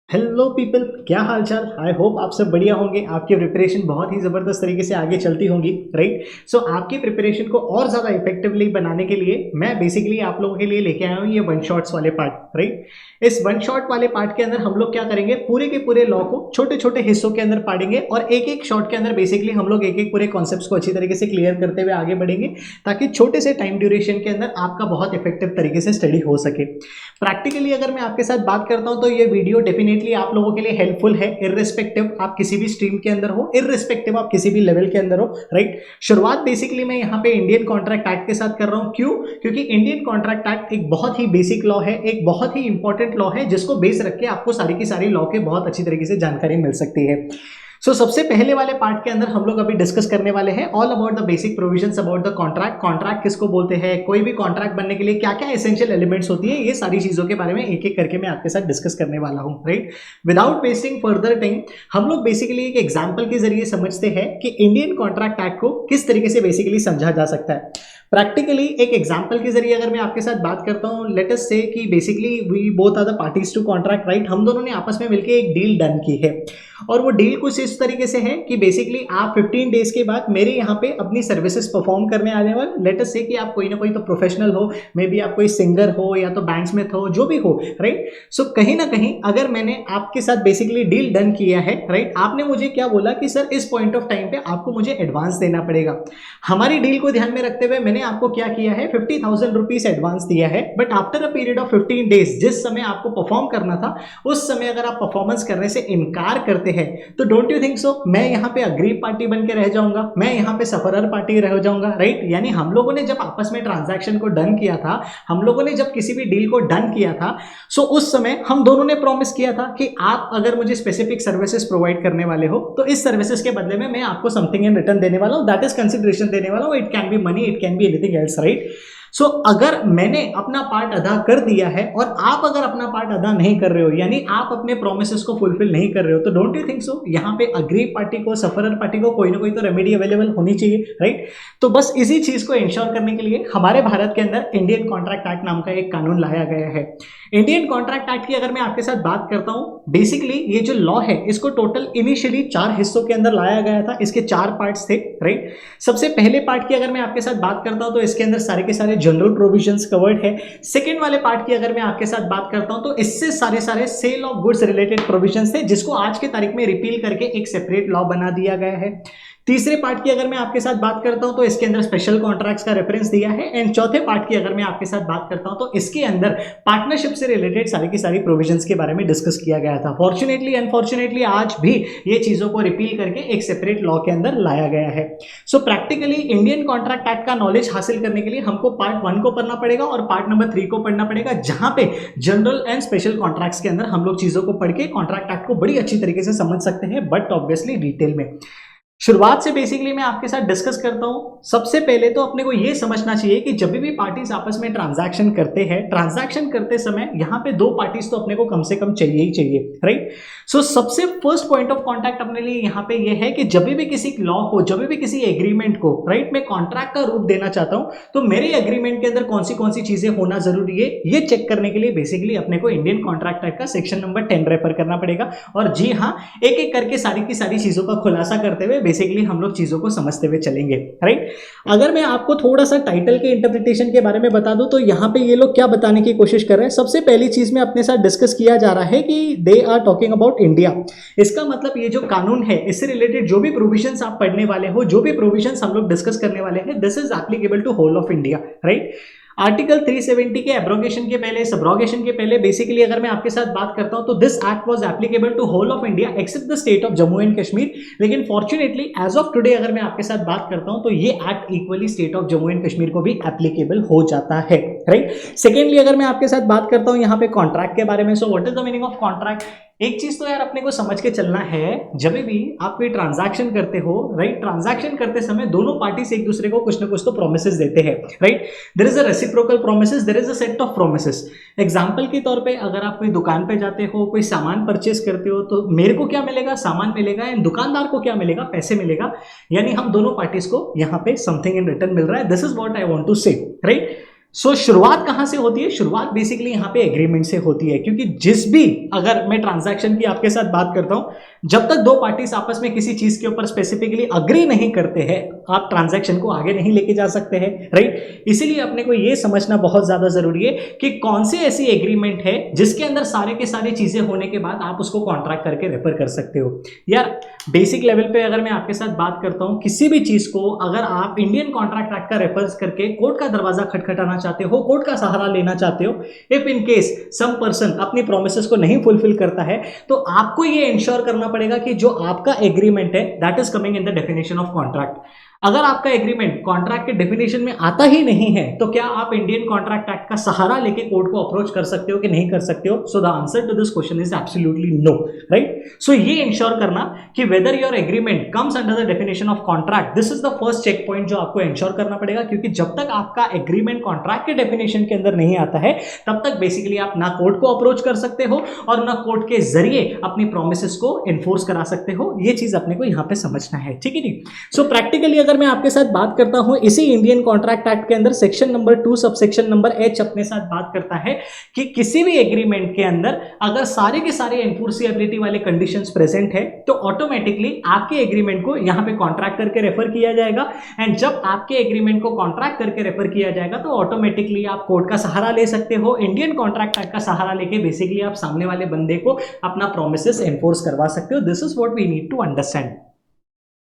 Hello people, क्या हाल चाल। I hope आप सब बढ़िया होंगे। आपकी प्रिपरेशन बहुत ही ज़बरदस्त तरीके से आगे चलती होंगी, राइट। सो आपकी प्रिपरेशन को और ज़्यादा इफेक्टिवली बनाने के लिए मैं बेसिकली आप लोगों के लिए लेके आया हूँ ये वन शॉट्स वाले पार्ट, राइट। इस वन शॉट वाले पार्ट के अंदर हम लोग क्या करेंगे, पूरे के पूरे लॉ को छोटे छोटे हिस्सों के अंदर पढ़ेंगे और एक एक शॉट के अंदर बेसिकली हम लोग एक एक पूरे कॉन्सेप्ट्स को अच्छी तरीके से क्लियर करते हुए आगे बढ़ेंगे, ताकि छोटे से टाइम ड्यूरेशन के अंदर आपका बहुत इफेक्टिव तरीके से स्टडी हो सके। प्रैक्टिकली अगर मैं आपके साथ बात करता हूं तो ये वीडियो डेफिनेटली आप लोगों के लिए हेल्पफुल है, इररिस्पेक्टिव आप किसी भी स्ट्रीम के अंदर हो, इररिस्पेक्टिव आप किसी भी लेवल के अंदर हो, राइट। शुरुआत बेसिकली मैं यहाँ पे इंडियन कॉन्ट्रैक्ट एक्ट के साथ कर रहा हूँ। क्यों? क्योंकि इंडियन कॉन्ट्रैक्ट एक्ट एक बहुत ही बेसिक लॉ है, एक बहुत ही इंपॉर्टेंट लॉ है, जिसको बेस रख के आपको सारी की सारी लॉ के बहुत अच्छी तरीके से जानकारी मिल सकती है। सबसे पहले वाले पार्ट के अंदर हम लोग अभी डिस्कस करने वाले हैं all about the basic provisions about the contract. Contract किसको बोलते हैं, कोई भी कॉन्ट्रैक्ट बनने के लिए क्या क्या एसेंशियल एलिमेंट्स होती है, ये सारी चीजों के बारे में एक एक करके मैं आपके साथ डिस्कस करने वाला हूं, right. Without wasting further time हम लोग बेसिकली एक एग्जाम्पल के जरिए समझते हैं कि इंडियन कॉन्ट्रैक्ट एक्ट को किस तरीके से बेसिकली समझा जा सकता है। प्रैक्टिकली एक एग्जांपल के जरिए अगर मैं आपके साथ बात करता हूं, लेट अस से कि basically we both are the parties to contract, right. हम दोनों ने आपस में मिलकर एक डील डन की है और वो डील कुछ इस तरीके से है कि बेसिकली आप 15 डेज के बाद मेरे यहाँ पे अपनी सर्विसेज परफॉर्म करने आने वाले। लेट अस से कि आप कोई ना कोई तो प्रोफेशनल हो, मे बी आप कोई सिंगर हो या तो बैंड्समैन हो, जो भी हो, राइट। कहीं ना कहीं अगर मैंने आपके साथ बेसिकली डील डन किया है, राइट, आपने मुझे क्या बोला कि सर इस पॉइंट ऑफ टाइम पे आपको मुझे एडवांस देना पड़ेगा। हमारी डील को ध्यान में रखते हुए मैंने आपको क्या किया है, 50,000 रुपीज एडवांस दिया है। But after a period of 15 days जिस समय आपको परफॉर्म करना था, उस समय अगर आप परफॉर्मेंस करने से इनकार करते हैं तो डोंट यू थिंक सो मैं यहाँ पे अग्रीव पार्टी बन के रह जाऊंगा, मैं यहाँ पे सफरर पार्टी रह जाऊंगा, राइट। यानी हम लोगों ने जब आपस में ट्रांजैक्शन को डन किया था, हम लोगों ने जब किसी भी डील को डन किया था, उस समय हम दोनों ने प्रॉमिस किया था कि आप अगर मुझे स्पेसिफिक सर्विसेज प्रोवाइड करने वाले हो तो इस सर्विसेज के बदले में मैं आपको समथिंग इन रिटर्न देने वाला हूं, दैट इज कंसिडरेशन देने वाला हूं। It can B money, it can be anything else, right. अगर मैंने अपना पार्ट अदा कर दिया है और आप अगर अपना पार्ट अदा नहीं कर रहे हो, यानी आप अपने प्रोमिसेस को फुलफिल नहीं कर रहे हो, तो डोंट यू थिंक सो यहाँ पे अग्रीव पार्टी को, सफरर पार्टी को कोई ना कोई तो रेमेडी अवेलेबल होनी चाहिए, राइट। तो बस इसी चीज को इंश्योर करने के लिए हमारे भारत के अंदर इंडियन कॉन्ट्रैक्ट एक्ट नाम का एक कानून लाया गया है। इंडियन कॉन्ट्रैक्ट एक्ट की अगर मैं आपके साथ बात करता हूं, बेसिकली ये जो लॉ है इसको टोटल इनिशियली 4 हिस्सों के अंदर लाया गया था। इसके 4 पार्ट्स थे, राइट। सबसे पहले पार्ट की अगर मैं आपके साथ बात करता हूं तो इसके अंदर सारे के सारे जनरल प्रोविजंस कवर्ड है। सेकंड वाले पार्ट की अगर मैं आपके साथ बात करता हूं तो इससे सारे सारे sale of goods related provisions थे, जिसको आज के तारीख में रिपील करके एक सेपरेट लॉ बना दिया गया है। तीसरे पार्ट की अगर मैं आपके साथ बात करता हूं तो इसके अंदर स्पेशल कॉन्ट्रैक्ट्स का रेफरेंस दिया है। एंड चौथे पार्ट की अगर मैं आपके साथ बात करता हूं तो इसके अंदर पार्टनरशिप से रिलेटेड सारी की सारी प्रोविजंस के बारे में डिस्कस किया गया था। फॉर्चुनेटली अनफॉर्चुनेटली आज भी ये चीजों को रिपील करके एक सेपरेट लॉ के अंदर लाया गया है। प्रैक्टिकली इंडियन कॉन्ट्रैक्ट एक्ट का नॉलेज हासिल करने के लिए हमको पार्ट 1 को पढ़ना पड़ेगा और पार्ट नंबर 3 को पढ़ना पड़ेगा, जहां पे जनरल एंड स्पेशल कॉन्ट्रैक्ट्स के अंदर हम लोग चीजों को पढ़ के कॉन्ट्रैक्ट एक्ट को बड़ी अच्छी तरीके से समझ सकते हैं, बट ऑब्वियसली डिटेल में। शुरुआत से बेसिकली मैं आपके साथ डिस्कस करता हूं। सबसे पहले तो अपने को यह समझना चाहिए कि जब भी पार्टीज आपस में ट्रांजैक्शन करते हैं, ट्रांजैक्शन करते समय यहां पे 2 पार्टीज तो अपने को कम से कम चाहिए ही चाहिए, राइट। सबसे फर्स्ट पॉइंट ऑफ कांटेक्ट अपने लिए यहां पे यह है कि जब भी किसी लॉ को, जब भी किसी एग्रीमेंट को, राइट, मैं कॉन्ट्रैक्ट का रूप देना चाहता हूं तो मेरे एग्रीमेंट के अंदर कौन सी चीजें होना जरूरी है, ये चेक करने के लिए बेसिकली अपने को इंडियन कॉन्ट्रैक्ट एक्ट का सेक्शन नंबर 10 रेफर करना पड़ेगा। और जी हां, एक एक करके सारी की सारी चीजों का खुलासा करते हुए बेसिकली हम लोग चीजों को समझते हुए चलेंगे, राइट। अगर मैं आपको थोड़ा सा टाइटल के इंटरप्रिटेशन के बारे में बता दूं तो यहां पे ये लोग क्या बताने की कोशिश कर रहे हैं। सबसे पहली चीज में अपने साथ डिस्कस किया जा रहा है कि they are talking about India. इसका मतलब ये जो कानून है, इससे रिलेटेड जो भी प्रोविजंस आप पढ़ने वाले हो, जो भी प्रोविजंस हम लोग डिस्कस करने वाले हैं, this is applicable to whole of India, right. Article 370 के एब्रोगेशन के पहले, सबरोगेशन के पहले बेसिकली अगर मैं आपके साथ बात करता हूं तो this act was applicable to whole of India except the state of Jammu and Kashmir. लेकिन फॉर्चुनेटली एज ऑफ टुडे अगर मैं आपके साथ बात करता हूं तो ये act equally state of Jammu and Kashmir को भी एप्लीकेबल हो जाता है, राइट। सेकेंडली अगर मैं आपके साथ बात करता हूं यहां पे कॉन्ट्रैक्ट के बारे में, so what is the meaning of contract. एक चीज तो यार अपने को समझ के चलना है, जब भी आप कोई ट्रांजैक्शन करते हो, राइट, ट्रांजैक्शन करते समय दोनों पार्टी से एक दूसरे को कुछ ना कुछ तो प्रोमिसेस देते हैं, right. There is a reciprocal promises, there is a set of promises. Example के तौर पे अगर आप कोई दुकान पे जाते हो, कोई सामान परचेस करते हो, तो मेरे को क्या मिलेगा, सामान मिलेगा, एंड दुकानदार को क्या मिलेगा, पैसे मिलेगा। यानी हम दोनों पार्टीज को यहाँ पे समथिंग इन रिटर्न मिल रहा है। This is what I want to say, right. शुरुआत कहां से होती है? शुरुआत बेसिकली यहां पे एग्रीमेंट से होती है, क्योंकि जिस भी, अगर मैं ट्रांजैक्शन की आपके साथ बात करता हूं, जब तक दो पार्टीज आपस में किसी चीज के ऊपर स्पेसिफिकली अग्री नहीं करते हैं, आप ट्रांजैक्शन को आगे नहीं लेके जा सकते हैं, राइट। इसीलिए अपने को यह समझना बहुत ज्यादा जरूरी है कि कौन सी ऐसी एग्रीमेंट है जिसके अंदर सारे के सारी चीजें होने के बाद आप उसको कॉन्ट्रैक्ट करके रेफर कर सकते हो। यार बेसिक लेवल पे अगर मैं आपके साथ बात करता हूं, किसी भी चीज को अगर आप इंडियन कॉन्ट्रैक्ट एक्ट का रेफरेंस करके कोर्ट का दरवाजा खटखटाना चाहते हो, कोर्ट का सहारा लेना चाहते हो, if in case some person अपनी प्रोमिसेस को नहीं फुलफिल करता है, तो आपको यह इंश्योर करना पड़ेगा कि जो आपका एग्रीमेंट है that is coming in the definition of contract. अगर आपका एग्रीमेंट कॉन्ट्रैक्ट के डेफिनेशन में आता ही नहीं है, तो क्या आप इंडियन कॉन्ट्रैक्ट एक्ट का सहारा लेके कोर्ट को अप्रोच कर सकते हो कि नहीं कर सकते हो? So the answer to this question is absolutely no, right. So ये इंश्योर करना कि whether your agreement comes under the definition of contract, this is the first check point जो आपको इंश्योर करना पड़ेगा, क्योंकि जब तक आपका एग्रीमेंट कॉन्ट्रैक्ट के डेफिनेशन के अंदर नहीं आता है, तब तक बेसिकली आप ना कोर्ट को अप्रोच कर सकते हो और ना कोर्ट के जरिए अपनी प्रोमिसेस को एनफोर्स करा सकते हो। ये चीज अपने को यहां पे समझना है, ठीक है जी। सो प्रैक्टिकली अगर मैं आपके साथ बात करता हूं, इसी इंडियन कॉन्ट्रैक्ट एक्ट के अंदर section number 2 subsection number H अपने साथ बात करता है कि किसी भी एग्रीमेंट के अंदर अगर सारे के सारे एनफोर्सिबिलिटी वाले कंडीशंस प्रेजेंट है, तो ऑटोमेटिकली आपके एग्रीमेंट को यहां पे कॉन्ट्रैक्ट करके रेफर किया जाएगा। एंड जब आपके एग्रीमेंट को कॉन्ट्रैक्ट करके रेफर किया जाएगा, तो ऑटोमेटिकली आप कोर्ट का सहारा ले सकते हो। इंडियन कॉन्ट्रैक्ट एक्ट का सहारा लेके बेसिकली आप सामने वाले बंदे को अपना प्रोमिसेस एनफोर्स करवा सकते हो। This is what we need to understand.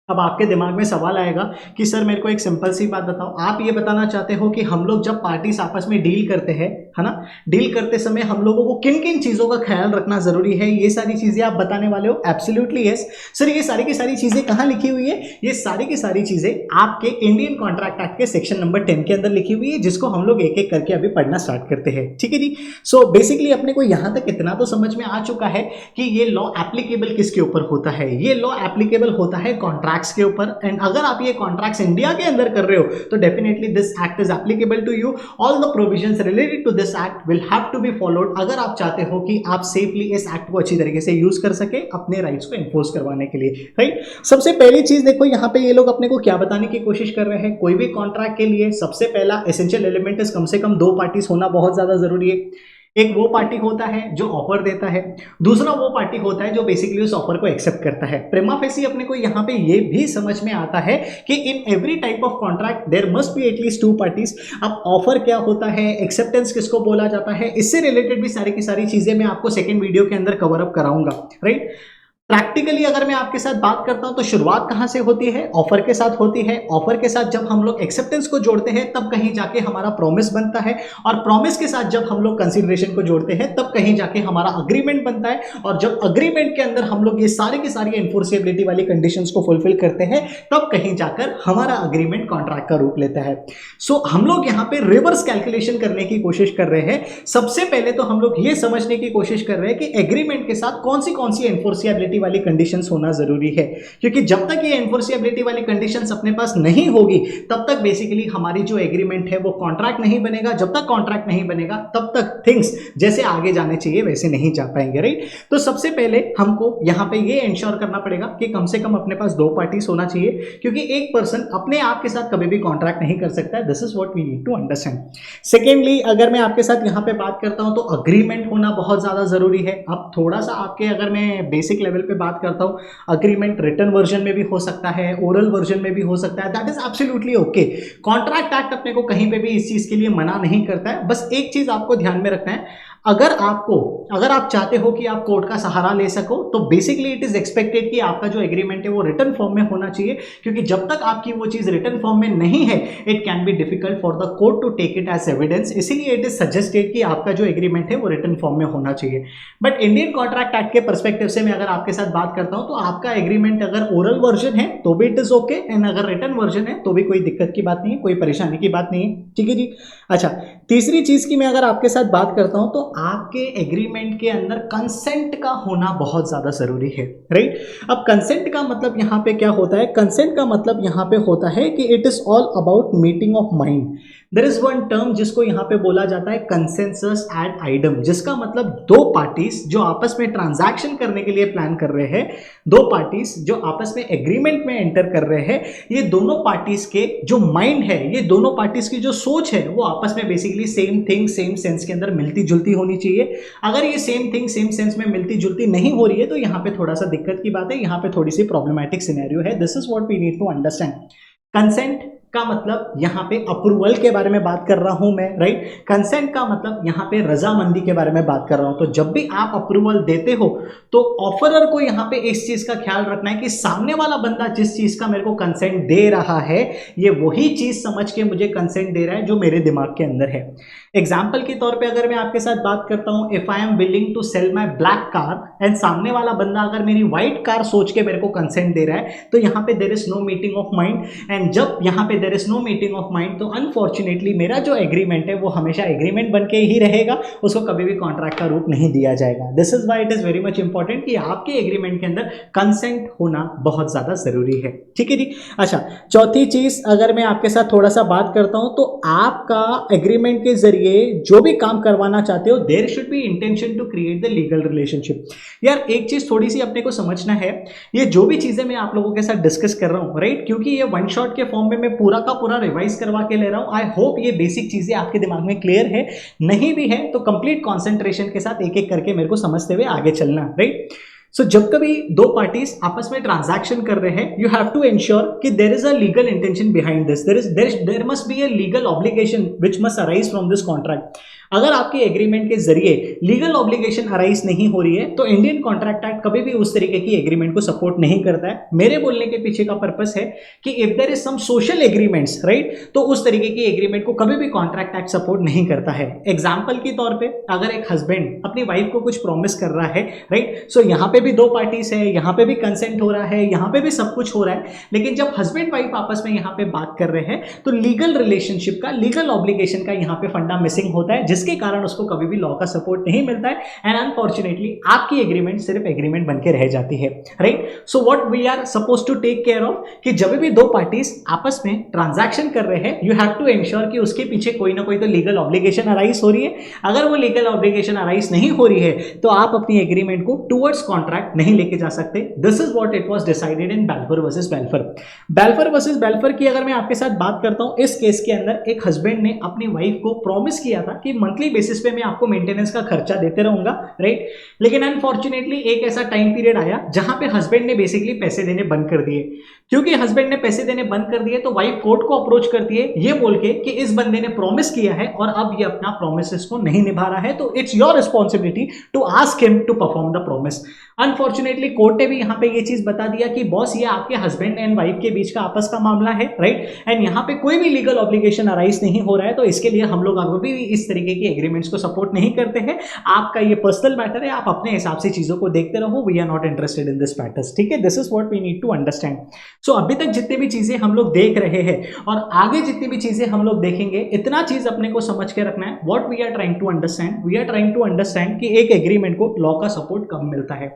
अब आपके दिमाग में सवाल आएगा कि सर मेरे को एक सिंपल सी बात बताओ, आप ये बताना चाहते हो कि हम लोग जब पार्टीज आपस में डील करते हैं, है ना, डील करते समय हम लोगों को किन किन चीजों का ख्याल रखना जरूरी है, ये सारी चीजें आप बताने वाले हो? Absolutely yes sir. ये सारी की सारी चीजें कहां लिखी हुई है? ये सारी की सारी चीजें आपके इंडियन कॉन्ट्रैक्ट एक्ट के सेक्शन नंबर 10 के अंदर लिखी हुई है, जिसको हम लोग एक एक करके अभी पढ़ना स्टार्ट करते हैं, ठीक है जी। सो बेसिकली अपने को यहां तक इतना तो समझ में आ चुका है कि ये लॉ एप्लीकेबल किसके ऊपर होता है। ये लॉ एप्लीकेबल होता है कॉन्ट्रैक्ट्स के ऊपर। एंड अगर आप ये कॉन्ट्रैक्ट्स इंडिया के अंदर कर रहे हो, तो definitely this act is applicable to you. All the provisions related to this act will have to be followed, अगर आप चाहते हो कि आप सेफली इस एक्ट को अच्छी तरीके से यूज कर सके अपने राइट्स को एनफोर्स करवाने के लिए, राइट। सबसे पहली चीज देखो, यहां पे ये लोग अपने को क्या बताने की कोशिश कर रहे हैं, कोई भी कॉन्ट्रैक्ट के लिए सबसे पहला एसेंशियल एलिमेंट इज कम से कम दो पार्टीज होना बहुत ज्यादा जरूरी है। एक वो पार्टी होता है जो ऑफर देता है, दूसरा वो पार्टी होता है जो बेसिकली उस ऑफर को एक्सेप्ट करता है। प्रिमा फेसी अपने को यहां पे ये भी समझ में आता है कि in every type of contract there must be at least two parties. अब ऑफर क्या होता है, एक्सेप्टेंस किसको बोला जाता है, इससे रिलेटेड भी सारी की सारी चीजें मैं आपको सेकेंड वीडियो के अंदर कवर अप कराऊंगा, राइट। प्रैक्टिकली अगर मैं आपके साथ बात करता हूं, तो शुरुआत कहां से होती है? ऑफर के साथ होती है। ऑफर के साथ जब हम लोग एक्सेप्टेंस को जोड़ते हैं, तब कहीं जाके हमारा प्रॉमिस बनता है, और प्रॉमिस के साथ जब हम लोग कंसीडरेशन को जोड़ते हैं, तब कहीं जाके हमारा अग्रीमेंट बनता है। और जब अग्रीमेंट के अंदर हम लोग ये सारे की सारी एनफोर्सेबिलिटी वाली कंडीशंस को फुलफिल करते हैं, तब कहीं जाकर हमारा अग्रीमेंट कॉन्ट्रैक्ट का रूप लेता है। सो हम लोग यहाँ पे रिवर्स कैलकुलेशन करने की कोशिश कर रहे हैं। सबसे पहले तो हम लोग ये समझने की कोशिश कर रहे हैं कि एग्रीमेंट के साथ कौन सी एनफोर्सिबिलिटी वाली कंडीशंस होना जरूरी है, क्योंकि जब तक ये एनफोर्सिबिलिटी वाली कंडीशंस अपने पास नहीं होगी, तब तक बेसिकली हमारी जो एग्रीमेंट है वो कॉन्ट्रैक्ट नहीं बनेगा। जब तक कॉन्ट्रैक्ट नहीं बनेगा, तब तक थिंग्स जैसे आगे जाने चाहिए वैसे नहीं जा पाएंगे, राइट। तो सबसे पहले हमको यहां पे ये इंश्योर करना पड़ेगा कि कम से कम अपने पास दो पार्टीज होना चाहिए, क्योंकि एक पर्सन अपने आप के साथ कभी भी कॉन्ट्रैक्ट नहीं कर सकता है। This is what we need to understand. Secondly अगर मैं आपके साथ यहां पे बात करता हूं, तो अग्रीमेंट होना बहुत ज्यादा जरूरी है। अब थोड़ा सा आपके, अगर मैं बेसिक लेवल पे बात करता हूं, अग्रीमेंट रिटन वर्जन में भी हो सकता है, ओरल वर्जन में भी हो सकता है, that is absolutely okay. Contract act अपने को कहीं पे भी इस चीज के लिए मना नहीं करता है। बस एक चीज आपको ध्यान में रखना है, अगर आप चाहते हो कि आप कोर्ट का सहारा ले सको, तो बेसिकली इट इज एक्सपेक्टेड कि आपका जो एग्रीमेंट है वो रिटन फॉर्म में होना चाहिए, क्योंकि जब तक आपकी वो चीज रिटन फॉर्म में नहीं है, it can be difficult for the court to take it as evidence. इसीलिए इट इज सजेस्टेड कि आपका जो एग्रीमेंट है वो रिटन फॉर्म में होना चाहिए। बट इंडियन कॉन्ट्रैक्ट एक्ट के पर्सपेक्टिव से मैं अगर आपके साथ बात करता हूं, तो आपका एग्रीमेंट अगर ओरल वर्जन है तो भी इट इज ओके, एंड अगर रिटन वर्जन है तो भी कोई दिक्कत की बात नहीं है, कोई परेशानी की बात नहीं है, ठीक है जी। अच्छा, तीसरी चीज की मैं अगर आपके साथ बात करता हूं, तो आपके एग्रीमेंट के अंदर कंसेंट का होना बहुत ज्यादा जरूरी है, राइट। अब कंसेंट का मतलब यहां पे क्या होता है? कंसेंट का मतलब यहां पे होता है कि it is all about meeting of mind. There is one term जिसको यहाँ पे बोला जाता है कंसेंसस एड आइडम, जिसका मतलब दो पार्टीज जो आपस में ट्रांजैक्शन करने के लिए प्लान कर रहे हैं, दो पार्टीज जो आपस में एग्रीमेंट में एंटर कर रहे हैं, ये दोनों पार्टीज के जो माइंड है, ये दोनों पार्टीज की जो सोच है, वो आपस में basically same thing same sense के अंदर मिलती जुलती होनी चाहिए। अगर ये सेम थिंग सेम सेंस में मिलती जुलती नहीं हो रही है तो यहाँ पे थोड़ा सा दिक्कत की बात है, यहाँ पे थोड़ी सी प्रॉब्लमैटिक सिनेरियो है। This is what we need to understand. Consent का मतलब यहाँ पे अप्रूवल के बारे में बात कर रहा हूं मैं, राइट। कंसेंट का मतलब यहाँ पे रजामंदी के बारे में बात कर रहा हूं। तो जब भी आप अप्रूवल देते हो तो ऑफरर को यहाँ पे इस चीज का ख्याल रखना है कि सामने वाला बंदा जिस चीज का मेरे को कंसेंट दे रहा है, ये वही चीज समझ के मुझे कंसेंट दे रहा है जो मेरे दिमाग के अंदर है। एग्जाम्पल के तौर पे अगर मैं आपके साथ बात करता हूं, if I am willing to sell my black car and सामने वाला बंदा अगर मेरी व्हाइट कार सोच के मेरे को कंसेंट दे रहा है, तो यहाँ पे there is no meeting of mind. And जब यहाँ पे there is no meeting of mind, तो अनफॉर्चुनेटली मेरा जो एग्रीमेंट है वो हमेशा एग्रीमेंट बन के ही रहेगा, उसको कभी भी कॉन्ट्रैक्ट का रूप नहीं दिया जाएगा। This is why it is very much important कि आपके एग्रीमेंट के अंदर कंसेंट होना बहुत ज्यादा जरूरी है, ठीक है जी। अच्छा, चौथी चीज अगर मैं आपके साथ थोड़ा सा बात करता हूं, तो आपका एग्रीमेंट के जरिए जो भी काम करवाना चाहते हो, there should be intention to create the legal relationship. यार एक चीज थोड़ी सी अपने को समझना है, ये जो भी चीजें मैं आप लोगों के साथ डिस्कस कर रहा हूं, राइट, क्योंकि ये वन शॉट के फॉर्म में मैं पूरा का पूरा रिवाइज करवा के ले रहा हूं। आई होप ये बेसिक चीजें आपके दिमाग में क्लियर है, नहीं भी है तो कंप्लीट कॉन्सेंट्रेशन के साथ एक एक करके मेरे को समझते हुए आगे चलना, राइट। सो जब कभी दो पार्टीज आपस में ट्रांजैक्शन कर रहे हैं, यू हैव टू एंश्योर कि there is a legal intention behind this, there must be a legal obligation which must arise from this contract. अगर आपके एग्रीमेंट के जरिए लीगल ऑब्लिगेशन अराइज नहीं हो रही है, तो इंडियन कॉन्ट्रैक्ट एक्ट कभी भी उस तरीके की एग्रीमेंट को सपोर्ट नहीं करता है। मेरे बोलने के पीछे का पर्पस है कि if there is some social agreements, right, तो उस तरीके की एग्रीमेंट को कभी भी कॉन्ट्रैक्ट एक्ट सपोर्ट नहीं करता है। एग्जाम्पल के तौर पे अगर एक हस्बैंड अपनी वाइफ को कुछ प्रॉमिस कर रहा है, राइट, सो यहाँ पे भी दो पार्टीज है, यहाँ पे भी कंसेंट हो रहा है, यहाँ पे भी सब कुछ हो रहा है, लेकिन जब हस्बैंड वाइफ आपस में यहाँ पे बात कर रहे हैं, तो लीगल रिलेशनशिप का, लीगल ऑब्लिगेशन का यहाँ पे फंडा मिसिंग होता है, जिसके कारण उसको कभी भी लॉ का सपोर्ट नहीं मिलता है। एंड अनफॉर्चुनेटली आपकी एग्रीमेंट सिर्फ एग्रीमेंट बन के रह जाती है, right. So what we are suppose to take care of कि जब भी दो पार्टीज आपस में ट्रांजैक्शन कर रहे हैं, यू हैव टू एंश्योर कि उसके पीछे कोई ना कोई तो लीगल ऑब्लिगेशन अराइज हो रही है। अगर वो लीगल ऑब्लिगेशन अराइज नहीं हो रही है, तो आप अपनी एग्रीमेंट को टुवर्ड्स कॉन्ट्रैक्ट नहीं लेके जा सकते। This is what it was decided in Balfour versus Balfour. Balfour versus Balfour की अगर मैं आपके साथ बात करता हूं, इस केस के अंदर एक हस्बैंड ने अपनी वाइफ को प्रॉमिस किया था कि मंथली बेसिस पे मैं आपको मेंटेनेंस का खर्चा देते रहूंगा, राइट। लेकिन अनफॉर्चुनेटली एक ऐसा टाइम पीरियड आया जहां पे हस्बैंड ने बेसिकली पैसे देने बंद कर दिए। क्योंकि हस्बैंड ने पैसे देने बंद कर दिए, तो वाइफ कोर्ट को अप्रोच करती है ये बोल के कि इस बंदे ने प्रॉमिस किया है और अब ये अपना प्रॉमिसेस को नहीं निभा रहा है, तो it's your responsibility to ask him to perform the promise. Unfortunately court ने भी यहाँ पे ये चीज बता दिया कि बॉस ये आपके हस्बैंड एंड वाइफ के बीच का आपस का मामला है, राइट, एंड यहाँ पे कोई भी लीगल ऑब्लिगेशन अराइज नहीं हो रहा है, तो इसके लिए हम लोग अभी भी इस तरीके की एग्रीमेंट्स को सपोर्ट नहीं करते हैं। आपका ये पर्सनल मैटर है, आप अपने हिसाब से चीजों को देखते रहो, we are not interested in this matters, ठीक है। This is what we need to understand. So अभी तक जितनी भी चीजें हम लोग देख रहे हैं और आगे जितनी भी चीजें हम लोग देखेंगे, इतना चीज अपने को समझ के रखना है। What we are trying to understand, we are trying to understand कि एक एग्रीमेंट को लॉ का सपोर्ट कब मिलता है।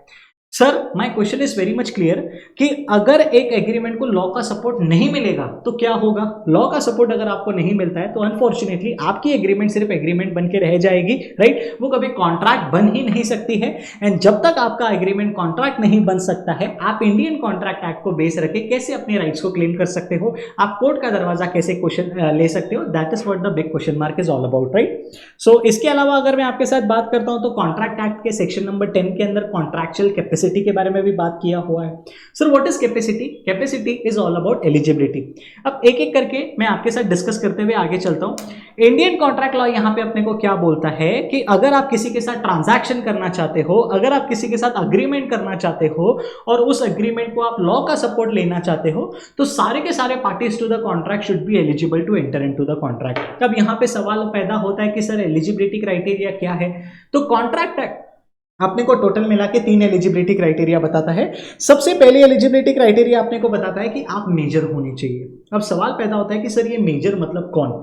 Sir my question is very much clear कि अगर एक एग्रीमेंट को लॉ का सपोर्ट नहीं मिलेगा तो क्या होगा। लॉ का सपोर्ट अगर आपको नहीं मिलता है तो अनफॉर्चुनेटली आपकी एग्रीमेंट सिर्फ एग्रीमेंट बन के रह जाएगी, राइट, वो कभी कॉन्ट्रैक्ट बन ही नहीं सकती है। एंड जब तक आपका एग्रीमेंट कॉन्ट्रैक्ट नहीं बन सकता है, आप इंडियन कॉन्ट्रैक्ट एक्ट को बेस रखे कैसे अपने राइट्स को क्लेम कर सकते हो, आप कोर्ट का दरवाजा कैसे क्वेश्चन ले सकते हो, that is what the big question mark is all about, right. So इसके अलावा अगर मैं आपके साथ बात करता हूं, तो कॉन्ट्रैक्ट एक्ट के सेक्शन नंबर 10 के अंदर कॉन्ट्रैक्चुअल कैपेसिटी के बारे में भी बात किया हुआ है। Sir what is capacity? Capacity is all about eligibility. अब एक एक करके मैं आपके साथ डिस्कस करते हुए आगे चलता हूं। इंडियन कॉन्ट्रैक्ट लॉ यहां पे अपने को क्या बोलता है कि अगर आप किसी के साथ ट्रांजैक्शन करना चाहते हो, अगर आप किसी के साथ अग्रीमेंट करना चाहते हो और उस अग्रीमेंट को आप लॉ का सपोर्ट लेना चाहते हो, तो सारे के सारे parties to the contract should be eligible to enter into the contract. अब यहां पे सवाल पैदा होता है कि सर एलिजिबिलिटी क्राइटेरिया क्या है। तो कॉन्ट्रैक्ट एक्ट आपने को टोटल मिला के 3 एलिजिबिलिटी क्राइटेरिया बताता है। सबसे पहले एलिजिबिलिटी क्राइटेरिया आपने को बताता है कि आप मेजर होनी चाहिए। अब सवाल पैदा होता है कि सर ये मेजर मतलब कौन।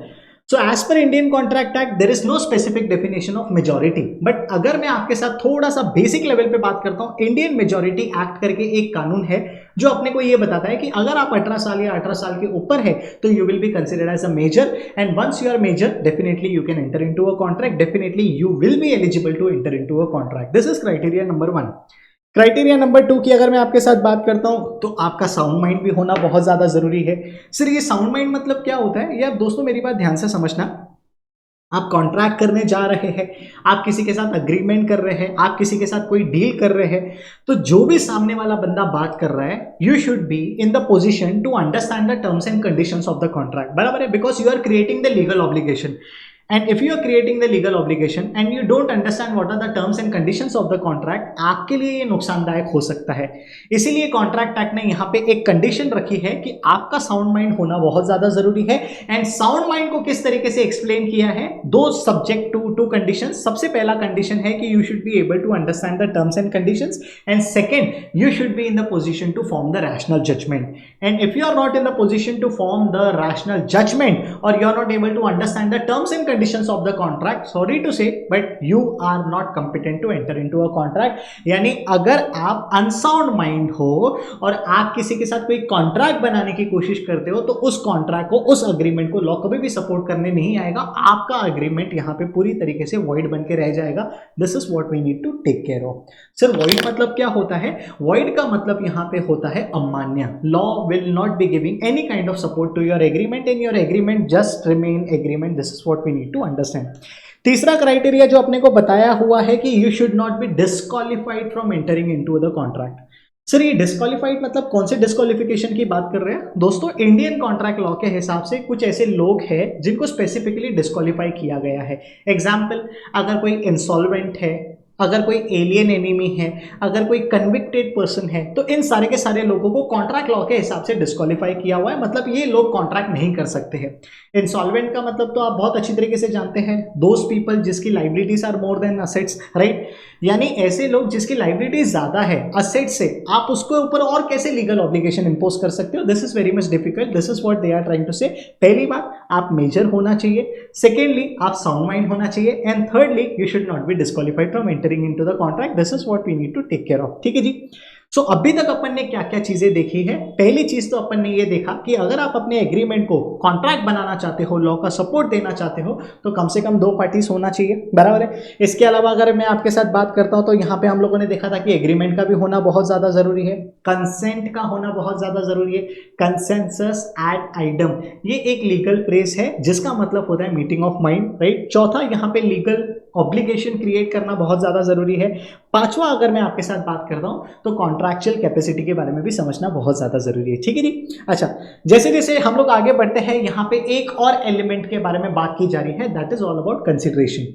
So as per Indian contract act there is no specific definition of majority, but अगर मैं आपके साथ थोड़ा सा बेसिक लेवल पे बात करता हूं, इंडियन मेजॉरिटी एक्ट करके एक कानून है, जो अपने को ये बताता है कि अगर आप 18 साल या 18 साल के ऊपर है तो you will be considered as a major, and once you are major definitely you can enter into a contract, definitely you will be eligible to enter into a contract. This is criteria number 1। Criteria number 2 की अगर मैं आपके साथ बात करता हूं तो आपका साउंड माइंड भी होना बहुत ज्यादा जरूरी है। सर ये साउंड माइंड मतलब क्या होता है यार दोस्तों, मेरी बात ध्यान से समझना। आप कॉन्ट्रैक्ट करने जा रहे हैं, आप किसी के साथ अग्रीमेंट कर रहे हैं, आप किसी के साथ कोई डील कर रहे हैं, तो जो भी सामने वाला बंदा बात कर रहा है you should be in the position to understand the terms and conditions of the contract, बराबर है, because you are creating the legal obligation. And if you are creating the legal obligation and you don't understand what are the terms and conditions of the contract, आपके लिए ये नुकसानदायक हो सकता है। इसीलिए कॉन्ट्रैक्ट एक्ट ने यहाँ पे एक कंडीशन रखी है कि आपका साउंड माइंड होना बहुत ज्यादा जरूरी है। एंड साउंड माइंड को किस तरीके से एक्सप्लेन किया है, दो सब्जेक्ट टू टू कंडीशन। सबसे पहला कंडीशन है कि you should be able to understand the terms and conditions, and second you should be in the position to form the rational judgement. And if you are not in the position to form the rational judgement और you are not able to understand the terms and conditions of the contract, sorry to say but you are not competent to enter into a contract। यानी अगर आप unsound mind हो और आप किसी के साथ कोई कॉन्ट्रैक्ट बनाने की कोशिश करते हो तो उस कॉन्ट्रैक्ट को, उस अग्रीमेंट को लॉ कभी भी सपोर्ट करने नहीं आएगा। आपका अग्रीमेंट यहां पे पूरी तरीके से वॉइड बन के रह जाएगा। This is what we need to take care of. Sir void मतलब क्या होता है? वॉइड का मतलब यहां पे होता है अमान्य। Law will not be giving any kind of support to your agreement and your agreement just remain agreement. This is what we need to understand. तीसरा क्राइटेरिया जो अपने को बताया हुआ है कि you should not be disqualified from entering into the contract. Sir ये डिस्क्वालिफाइड मतलब कौन से डिस्क्वालिफिकेशन की बात कर रहे हैं दोस्तों? इंडियन कॉन्ट्रैक्ट लॉ के हिसाब से कुछ ऐसे लोग हैं जिनको स्पेसिफिकली डिस्क्वालिफाई किया गया है। एग्जाम्पल, अगर कोई इंसॉल्वेंट है, अगर कोई एलियन एनिमी है, अगर कोई कन्विक्टेड पर्सन है, तो इन सारे के सारे लोगों को कॉन्ट्रैक्ट लॉ के हिसाब से डिस्क्वालीफाई किया हुआ है। मतलब ये लोग कॉन्ट्रैक्ट नहीं कर सकते हैं। इंसॉल्वेंट का मतलब तो आप बहुत अच्छी तरीके से जानते हैं, दोज पीपल जिसकी liabilities are more than assets, right. यानी ऐसे लोग जिसकी लाइबिलिटीज ज्यादा है असेट से, आप उसके ऊपर और कैसे लीगल ऑब्लिगेशन इंपोज कर सकते हो? This is very much difficult. This is what they are trying to say. पहली बात, आप मेजर होना चाहिए, सेकेंडली आप साउंड माइंड होना चाहिए, and thirdly you should not be disqualified from entering into the contract. This is what we need to take care of. ठीक है जी। सो अभी तक अपन ने क्या क्या चीजें देखी है? पहली चीज तो अपन ने ये देखा कि अगर आप अपने एग्रीमेंट को कॉन्ट्रैक्ट बनाना चाहते हो, लॉ का सपोर्ट देना चाहते हो, तो कम से कम 2 पार्टीज होना चाहिए, बराबर है। इसके अलावा अगर मैं आपके साथ बात करता हूं तो यहाँ पे हम लोगों ने देखा था कि एग्रीमेंट का भी होना बहुत ज्यादा जरूरी है, कंसेंट का होना बहुत ज्यादा जरूरी है, कंसेंसस एड आइडम, ये एक लीगल फ्रेज है जिसका मतलब होता है मीटिंग ऑफ माइंड, राइट। चौथा, यहाँ पे लीगल ऑब्लिगेशन क्रिएट करना बहुत ज्यादा जरूरी है। पांचवा, अगर मैं आपके साथ बात करता हूं तो कॉन्ट्रैक्चुअल कैपेसिटी के बारे में भी समझना बहुत ज्यादा जरूरी है। ठीक है जी। अच्छा, जैसे जैसे हम लोग आगे बढ़ते हैं, यहाँ पे एक और एलिमेंट के बारे में बात की जा रही है, that is all about consideration.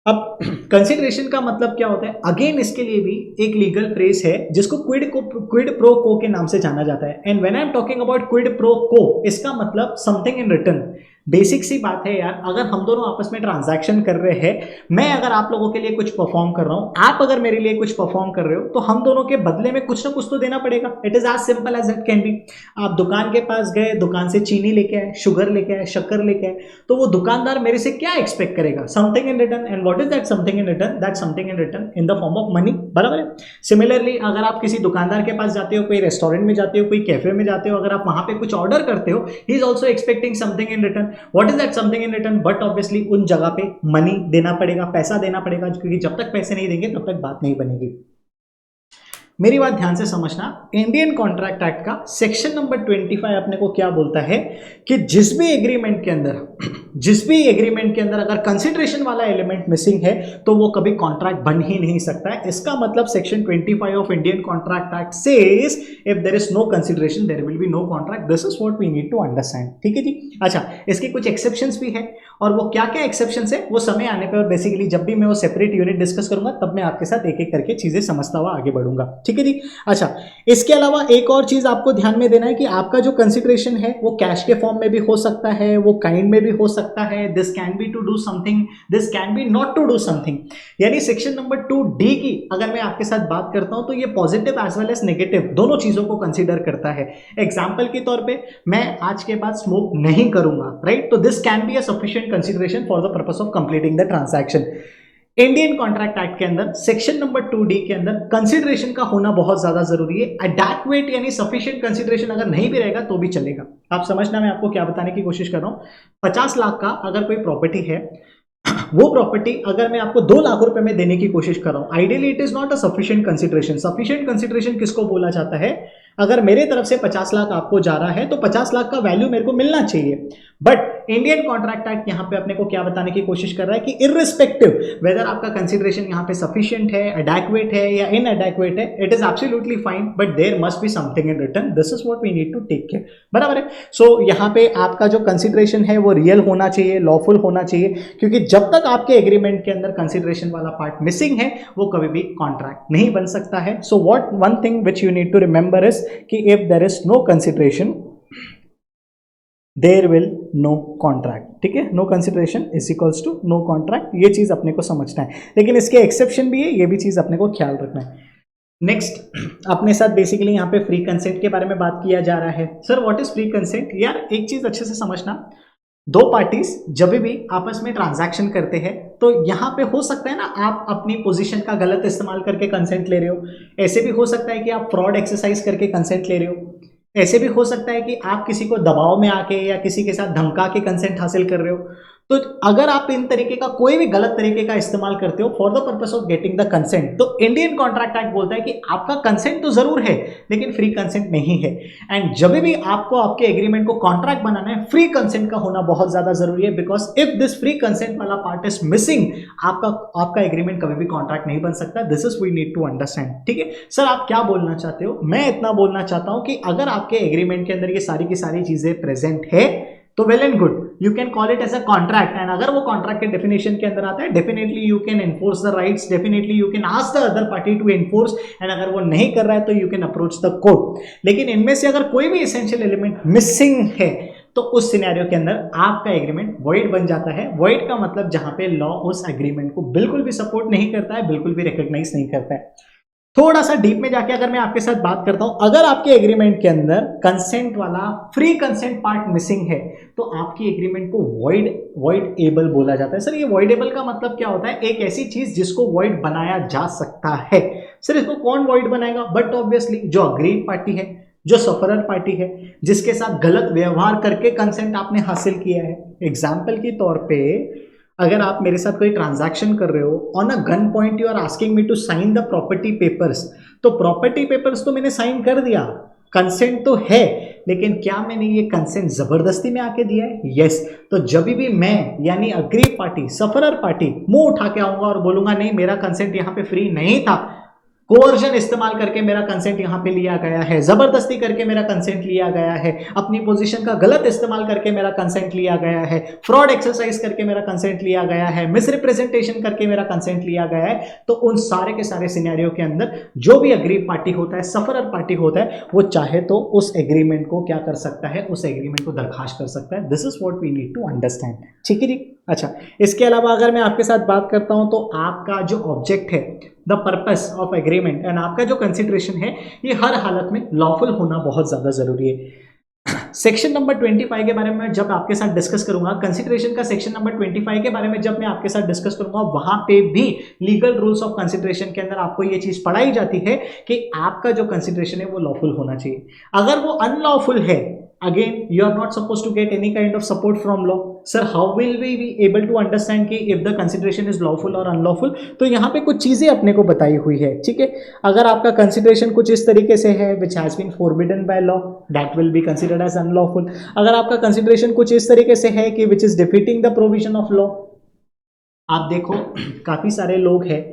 अब कंसिडरेशन का मतलब क्या होता है? अगेन इसके लिए भी एक लीगल फ्रेज है जिसको क्विड प्रो को के नाम से जाना जाता है। And when I am talking about quid pro को, इसका मतलब समथिंग इन रिटर्न। बेसिक सी बात है यार, अगर हम दोनों आपस में ट्रांजैक्शन कर रहे हैं, मैं अगर आप लोगों के लिए कुछ परफॉर्म कर रहा हूं, आप अगर मेरे लिए कुछ परफॉर्म कर रहे हो, तो हम दोनों के बदले में कुछ ना कुछ तो देना पड़ेगा। It is as simple as it can be. आप दुकान के पास गए, दुकान से चीनी लेके आए, शुगर लेके आए, शक्कर लेके आए, तो वो दुकानदार मेरे से क्या एक्सपेक्ट करेगा? Something in return. And what is that something in return? That something in return in the form of money, बराबर है। सिमिलरली अगर आप किसी दुकानदार के पास जाते हो, कोई रेस्टोरेंट में जाते हो, कोई कैफे में जाते हो, अगर आप वहां पे कुछ ऑर्डर करते हो, he is also expecting something in return. What is that something in return? But obviously उन जगह पे मनी देना पड़ेगा, पैसा देना पड़ेगा, क्योंकि जब तक पैसे नहीं देंगे तब तक बात नहीं बनेगी। मेरी बात ध्यान से समझना, इंडियन कॉन्ट्रैक्ट एक्ट का सेक्शन नंबर 25 अपने को क्या बोलता है कि जिस भी एग्रीमेंट के अंदर अगर कंसिडरेशन वाला एलिमेंट मिसिंग है तो वो कभी कॉन्ट्रैक्ट बन ही नहीं सकता है। इसका मतलब section 25 of Indian contract act says if there is no consideration there will be no contract. This is what we need to understand. ठीक है जी। अच्छा, इसके कुछ एक्सेप्शंस भी है, और वो क्या क्या एक्सेप्शंस है वो समय आने पर, बेसिकली जब भी मैं वो सेपरेट यूनिट डिस्कस करूंगा तब मैं आपके साथ एक एक करके चीजें समझता हुआ आगे बढ़ूंगा। ठीक है जी। अच्छा, इसके अलावा एक और चीज आपको ध्यान में देना है कि आपका जो कंसिडरेशन है वो कैश के फॉर्म में भी हो सकता है, वो काइंड में भी हो सकता है। This can be to do something, this can be not to do something. यानी सेक्शन नंबर 2D की अगर मैं आपके साथ बात करता हूं तो ये positive as well as negative दोनों चीजों को कंसीडर करता है। एग्जाम्पल के तौर पर मैं आज के बाद स्मोक नहीं करूंगा, राइट। तो this can be a sufficient consideration for the purpose of completing the transaction. Indian contract act के अंदर सेक्शन नंबर 2D के अंदर कंसिडरेशन का होना बहुत ज्यादा जरूरी है। एडेक्वेट यानी सफिशिएंट कंसिडरेशन अगर नहीं भी रहेगा तो भी चलेगा। आप समझना मैं आपको क्या बताने की कोशिश कर रहा हूं। 50 लाख का अगर कोई प्रॉपर्टी है, वो प्रॉपर्टी अगर मैं आपको 2 लाख रुपए में देने की कोशिश कर रहा हूं, ideally it is not a sufficient consideration. Sufficient consideration किसको बोला जाता है? अगर मेरे तरफ से 50 लाख आपको जा रहा है तो 50 लाख का वैल्यू मेरे को मिलना चाहिए। बट इंडियन कॉन्ट्रैक्ट एक्ट यहां पे अपने को क्या बताने की कोशिश कर रहा है कि इररिस्पेक्टिव वेदर आपका कंसिडरेशन यहां पे सफिशिएंट है, एडेक्वेट है या इनएडेक्वेट है, it is absolutely fine, but there must be something in return. This is what we need to take care. बराबर है। सो यहां पे आपका जो कंसिडरेशन है वो रियल होना चाहिए, लॉफुल होना चाहिए, क्योंकि जब तक आपके एग्रीमेंट के अंदर कंसिडरेशन वाला पार्ट मिसिंग है वो कभी भी कॉन्ट्रैक्ट नहीं बन सकता है। So what one thing which you need to remember is कि if there is no consideration there will no contract. ठीक है, no consideration is equals to no contract. ये चीज अपने को समझना है, लेकिन इसके एक्सेप्शन भी है, ये भी चीज अपने को ख्याल रखना है। नेक्स्ट अपने साथ बेसिकली यहाँ पे फ्री कंसेंट के बारे में बात किया जा रहा है। Sir what is free consent? यार एक चीज अच्छे से समझना, दो पार्टीज जब भी आपस में ट्रांजैक्शन करते हैं तो यहाँ पे हो सकता है ना आप अपनी पोजीशन का गलत इस्तेमाल करके कंसेंट ले रहे हो, ऐसे भी हो सकता है कि आप फ्रॉड एक्सरसाइज करके कंसेंट ले रहे हो, ऐसे भी हो सकता है कि आप किसी को दबाव में आके या किसी के साथ धमका के कंसेंट हासिल कर रहे हो। तो अगर आप इन तरीके का कोई भी गलत तरीके का इस्तेमाल करते हो for the purpose of getting the consent, तो इंडियन कॉन्ट्रैक्ट एक्ट बोलता है कि आपका कंसेंट तो जरूर है लेकिन फ्री कंसेंट नहीं है। एंड जब भी आपको आपके एग्रीमेंट को कॉन्ट्रैक्ट बनाना है, फ्री कंसेंट का होना बहुत ज्यादा जरूरी है, because if this free consent वाला पार्ट इज मिसिंग, आपका एग्रीमेंट कभी भी कॉन्ट्रैक्ट नहीं बन सकता। This is we need to understand. ठीक है सर, आप क्या बोलना चाहते हो? मैं इतना बोलना चाहता हूं कि अगर आपके एग्रीमेंट के अंदर ये सारी की सारी चीजें प्रेजेंट है तो well and good, you can call it as a contract. And अगर वो कॉन्ट्रैक्ट के डेफिनेशन के अंदर आता है, definitely you can enforce the rights, definitely you can ask the other party to enforce, and अगर वो नहीं कर रहा है तो you can approach the court. लेकिन इनमें से अगर कोई भी एसेंशियल एलिमेंट मिसिंग है तो उस सिनेरियो के अंदर आपका एग्रीमेंट वॉइड बन जाता है। वॉइड का मतलब जहां पे लॉ उस एग्रीमेंट को बिल्कुल भी सपोर्ट नहीं करता है, बिल्कुल भी रिकॉग्नाइज नहीं करता है। थोड़ा सा डीप में जाके अगर मैं आपके साथ बात करता हूं, अगर आपके एग्रीमेंट के अंदर कंसेंट वाला फ्री कंसेंट पार्ट मिसिंग है तो आपकी एग्रीमेंट को वॉइड एबल बोला जाता है। सर ये वॉइड एबल का मतलब क्या होता है? एक ऐसी चीज जिसको वॉइड बनाया जा सकता है। सर इसको कौन वॉइड बनाएगा? बट ऑब्वियसली जो अग्रीड पार्टी है, जो सफरर पार्टी है, जिसके साथ गलत व्यवहार करके कंसेंट आपने हासिल किया है। एग्जाम्पल के तौर पे अगर आप मेरे साथ कोई ट्रांजैक्शन कर रहे हो, on a gun point you are asking me to sign the property papers, तो प्रॉपर्टी पेपर्स तो मैंने साइन कर दिया, कंसेंट तो है, लेकिन क्या मैंने ये कंसेंट जबरदस्ती में आके दिया है? यस। तो जब भी मैं यानी अग्रीड पार्टी, सफरर पार्टी मुंह उठा के आऊंगा और बोलूंगा नहीं मेरा कंसेंट यहां पे फ्री नहीं था, कोवर्जन इस्तेमाल करके मेरा कंसेंट यहां पे लिया गया है, जबरदस्ती करके मेरा कंसेंट लिया गया है, अपनी पोजीशन का गलत इस्तेमाल करके मेरा कंसेंट लिया गया है, फ्रॉड एक्सरसाइज करके मेरा कंसेंट लिया गया है, मिसरिप्रेजेंटेशन करके मेरा कंसेंट लिया गया है, तो उन सारे के सारे सिनेरियो के अंदर जो भी अग्रीड पार्टी होता है, सफरर पार्टी होता है, वो चाहे तो उस एग्रीमेंट को क्या कर सकता है? उस एग्रीमेंट को दरखास्त कर सकता है। This is what we need to understand. ठीक है जी। अच्छा, इसके अलावा अगर मैं आपके साथ बात करता हूं तो आपका जो ऑब्जेक्ट है, the purpose of agreement and आपका जो कंसिडरेशन है, ये हर हालत में लॉफुल होना बहुत ज्यादा जरूरी है। सेक्शन नंबर 25 के बारे में जब आपके साथ डिस्कस करूंगा, कंसिडरेशन का सेक्शन नंबर 25 के बारे में जब मैं आपके साथ डिस्कस करूंगा, वहां पे भी लीगल रूल्स ऑफ कंसिडरेशन के अंदर आपको ये चीज पढ़ाई जाती है कि आपका जो कंसिडरेशन है वो लॉफुल होना चाहिए। अगर वो अनलॉफुल है, again you are not supposed to get any kind of support from law. Sir, how will we be able to understand कि if the consideration is lawful or unlawful? तो यहाँ पे कुछ चीजें अपने को बताई हुई है। ठीक है, अगर आपका कंसिडरेशन कुछ इस तरीके से है which has been forbidden by law, that will be considered as unlawful. अगर आपका कंसिडरेशन कुछ इस तरीके से है कि which is defeating the provision of law, आप देखो काफी सारे लोग हैं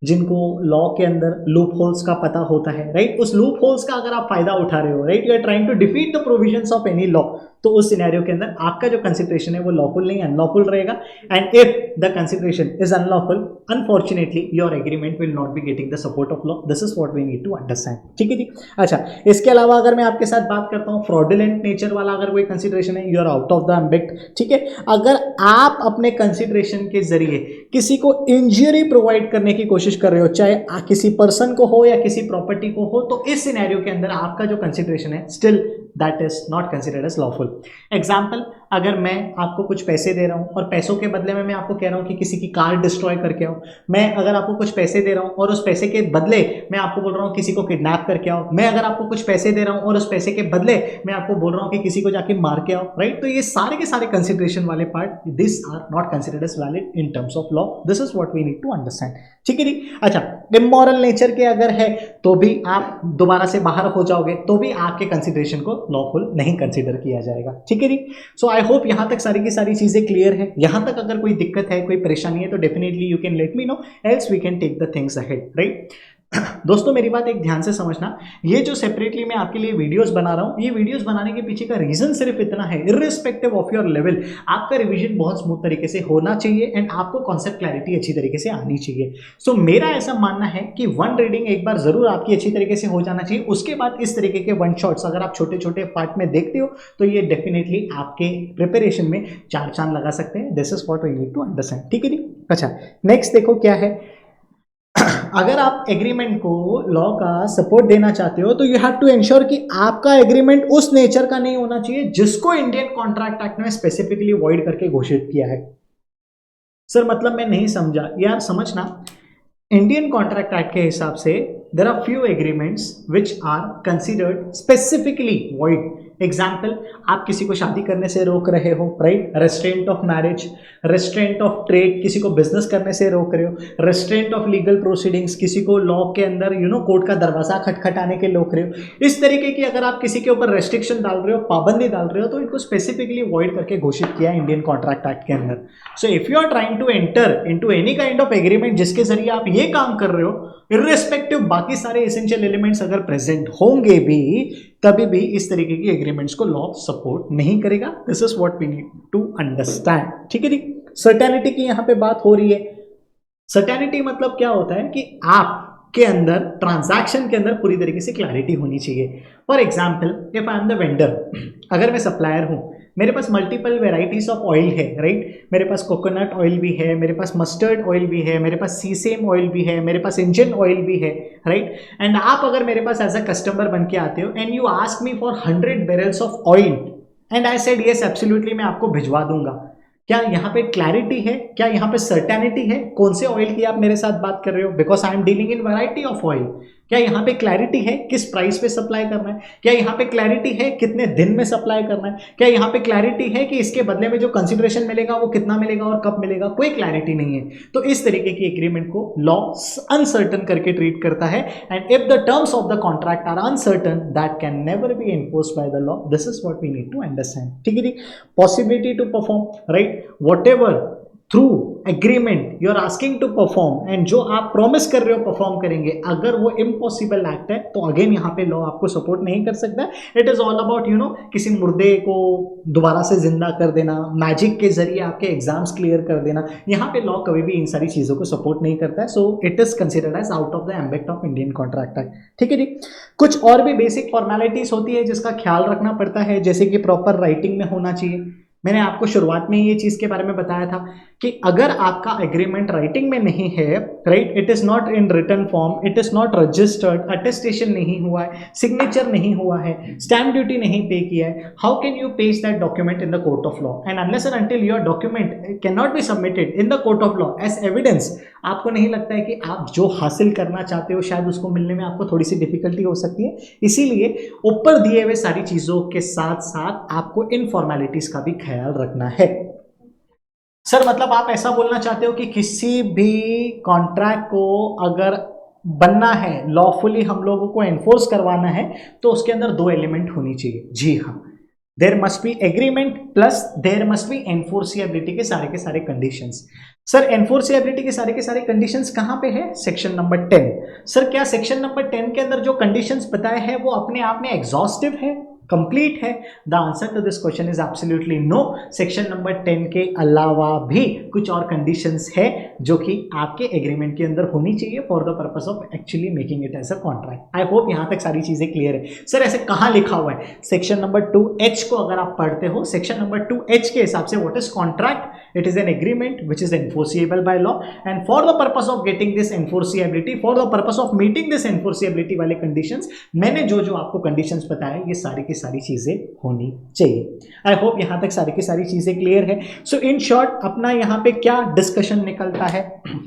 जिनको लॉ के अंदर लूप होल्स का पता होता है, राइट? उस लूप होल्स का अगर आप फायदा उठा रहे हो, right, you are trying to defeat the provisions of any law, तो उस सिनेरियो के अंदर आपका जो कंसिडरेशन है वो लॉफुल नहीं, अनलॉफुल रहेगा। And if the consideration is unlawful, unfortunately your agreement will not be getting the support of law. This is what we need to understand. ठीक है जी। अच्छा, इसके अलावा अगर मैं आपके साथ बात करता हूँ, फ्रॉडुलेंट नेचर वाला अगर कोई कंसिडरेशन है, you are out of the ambit. ठीक है, अगर आप अपने कंसिडरेशन के जरिए किसी को इंजरी प्रोवाइड करने की कोशिश कर रहे हो, चाहे किसी पर्सन को हो या किसी प्रॉपर्टी को हो, तो इस सिनेरियो के अंदर आपका जो कंसिडरेशन है still that is not considered as lawful. Example, अगर मैं आपको कुछ पैसे दे रहा हूँ और पैसों के बदले में मैं आपको कह रहा हूँ कि किसी की कार डिस्ट्रॉय करके आओ, मैं अगर आपको कुछ पैसे दे रहा हूँ और उस पैसे के बदले मैं आपको बोल रहा हूँ किसी को किडनैप करके आओ, मैं अगर आपको कुछ पैसे दे रहा हूँ और उस पैसे के बदले मैं आपको बोल रहा हूँ कि किसी को जाके मार के आओ, राइट। तो ये सारे के सारे कंसिडरेशन वाले part this are not considered as valid in terms of law. This is what we need to understand, ठीक है जी। अच्छा, इमोरल नेचर के अगर है तो भी आप दोबारा से बाहर हो जाओगे तो भी आपके कंसिडरेशन को लॉफुल नहीं कंसिडर किया जाएगा, ठीक है जी। सो आई होप यहां तक सारी की सारी चीजें क्लियर है। यहां तक अगर कोई दिक्कत है, कोई परेशानी है तो definitely you can let me know, else we can take the things ahead, right. दोस्तों मेरी बात एक ध्यान से समझना, ये जो सेपरेटली मैं आपके लिए वीडियोस बना रहा हूं, ये वीडियोस बनाने के पीछे का रीजन सिर्फ इतना है, इर्रिस्पेक्टिव ऑफ योर लेवल आपका रिवीजन बहुत स्मूथ तरीके से होना चाहिए एंड आपको कॉन्सेप्ट क्लैरिटी अच्छी तरीके से आनी चाहिए। सो मेरा ऐसा मानना है कि वन रीडिंग एक बार जरूर आपकी अच्छी तरीके से हो जाना चाहिए, उसके बाद इस तरीके के वन शॉट्स अगर आप छोटे छोटे पार्ट में देखते हो तो ये डेफिनेटली आपके प्रिपरेशन में चार चांद लगा सकते हैं। This is what we need to understand, ठीक है जी। अच्छा, नेक्स्ट देखो क्या है, अगर आप एग्रीमेंट को लॉ का सपोर्ट देना चाहते हो तो यू हैव टू एंश्योर कि आपका एग्रीमेंट उस नेचर का नहीं होना चाहिए जिसको इंडियन कॉन्ट्रैक्ट एक्ट ने स्पेसिफिकली वॉइड करके घोषित किया है। सर मतलब मैं नहीं समझा यार, समझना, इंडियन कॉन्ट्रैक्ट एक्ट के हिसाब से there are few agreements which are considered specifically void. Example, आप किसी को शादी करने से रोक रहे हो, right, restraint of marriage, restraint of trade, किसी को बिजनेस करने से रोक रहे हो, रेस्ट्रेंट ऑफ लीगल प्रोसीडिंग्स, किसी को लॉ के अंदर कोर्ट का दरवाजा खटखटाने के रोक रहे हो। इस तरीके की अगर आप किसी के ऊपर रेस्ट्रिक्शन डाल रहे हो, पाबंदी डाल रहे हो, तो इनको स्पेसिफिकली वॉइड करके घोषित किया है इंडियन कॉन्ट्रैक्ट एक्ट के अंदर। So if you are trying to enter into any kind of agreement जिसके जरिए आप ये काम कर रहे हो, इर्रेस्पेक्टिव बाकी सारे एसेंशियल एलिमेंट्स अगर प्रेजेंट होंगे भी, तभी भी इस तरीके की एग्रीमेंट्स को लॉ सपोर्ट नहीं करेगा। This is what we need to understand, ठीक है जी। सर्टेनिटी की यहां पे बात हो रही है। सर्टेनिटी मतलब क्या होता है कि आपके अंदर ट्रांजैक्शन के अंदर पूरी तरीके से क्लैरिटी होनी चाहिए। For example, if I am the vendor, अगर मैं सप्लायर हूं, मेरे पास मल्टीपल वेराइटीज ऑफ ऑयल है, राइट, मेरे पास कोकोनट ऑयल भी है, मेरे पास मस्टर्ड ऑयल भी है, मेरे पास सीसेम ऑयल भी है, मेरे पास इंजन ऑयल भी है, राइट। एंड आप अगर मेरे पास एज अ कस्टमर बन के आते हो and you ask me for 100 barrels of oil and I said yes absolutely, मैं आपको भिजवा दूंगा। क्या यहाँ पे क्लैरिटी है? क्या यहाँ पे सर्टेनिटी है? कौन से ऑयल की आप मेरे साथ बात कर रहे हो? Because I am dealing in variety of oil. क्या यहाँ पे क्लैरिटी है किस प्राइस पे सप्लाई करना है? क्या यहाँ पे क्लैरिटी है कितने दिन में सप्लाई करना है? क्या यहाँ पे क्लैरिटी है कि इसके बदले में जो कंसिडरेशन मिलेगा वो कितना मिलेगा और कब मिलेगा? कोई क्लैरिटी नहीं है। तो इस तरीके की एग्रीमेंट को लॉ अनसर्टन करके ट्रीट करता है and if the terms of the contract are uncertain that can never be enforced by the law. This is what we need to understand, ठीक है जी। Possibility to perform, right, whatever through agreement you are asking to perform and जो आप promise कर रहे हो perform करेंगे, अगर वो इम्पॉसिबल एक्ट है तो अगेन यहाँ पे लॉ आपको सपोर्ट नहीं कर सकता। इट इज ऑल अबाउट किसी मुर्दे को दोबारा से जिंदा कर देना, मैजिक के जरिए आपके एग्जाम्स क्लियर कर देना, यहाँ पे लॉ कभी भी इन सारी चीजों को सपोर्ट नहीं करता है। So it is considered as out of the ambit of Indian contract Act, ठीक है जी। कुछ और भी बेसिक फॉर्मेलिटीज होती है जिसका ख्याल रखना पड़ता है, जैसे कि प्रॉपर राइटिंग में होना चाहिए। मैंने आपको शुरुआत में ये चीज के बारे में बताया था कि अगर आपका एग्रीमेंट राइटिंग में नहीं है, right, it is not in written form, it is not registered, attestation नहीं हुआ है, सिग्नेचर नहीं हुआ है, स्टैम्प ड्यूटी नहीं पे किया है, हाउ कैन यू पेश that document in the court of law? And unless and until your document can not be submitted in the court of law as evidence, आपको नहीं लगता है कि आप जो हासिल करना चाहते हो शायद उसको मिलने में आपको थोड़ी सी डिफिकल्टी हो सकती है। इसीलिए ऊपर दिए हुए सारी चीजों के साथ साथ आपको इन फॉर्मेलिटीज का भी ख्याल रखना है। सर मतलब आप ऐसा बोलना चाहते हो कि किसी भी कॉन्ट्रैक्ट को अगर बनना है, लॉफुली हम लोगों को एनफोर्स करवाना है, तो उसके अंदर दो एलिमेंट होनी चाहिए। जी हाँ, there must be agreement plus there must be enforceability के सारे कंडीशंस। सर एनफोर्सिएबिलिटी के सारे कंडीशंस कहां पे है? Section number 10। सर क्या सेक्शन नंबर 10 के अंदर जो कंडीशंस बताए हैं वो अपने आप में एग्जॉस्टिव है, कंप्लीट है? The answer to this question is absolutely no. Section number 10 के अलावा भी कुछ और कंडीशंस है जो कि आपके एग्रीमेंट के अंदर होनी चाहिए for the purpose of actually making it as a contract. I hope यहां तक सारी चीजें क्लियर है। सर ऐसे कहां लिखा हुआ है? सेक्शन नंबर 2H को अगर आप पढ़ते हो, सेक्शन नंबर 2H के हिसाब से what is contract? It is an agreement which is enforceable by law and for the purpose of getting this enforceability, for the purpose of meeting this enforceability वाले conditions, मैंने जो आपको conditions बताए ये सारी की सारी चीज़ें होनी चाहिए। आई होप यहाँ तक सारी की सारी चीज़ें क्लियर है। सो इन शॉर्ट अपना यहाँ पे क्या डिस्कशन निकलता है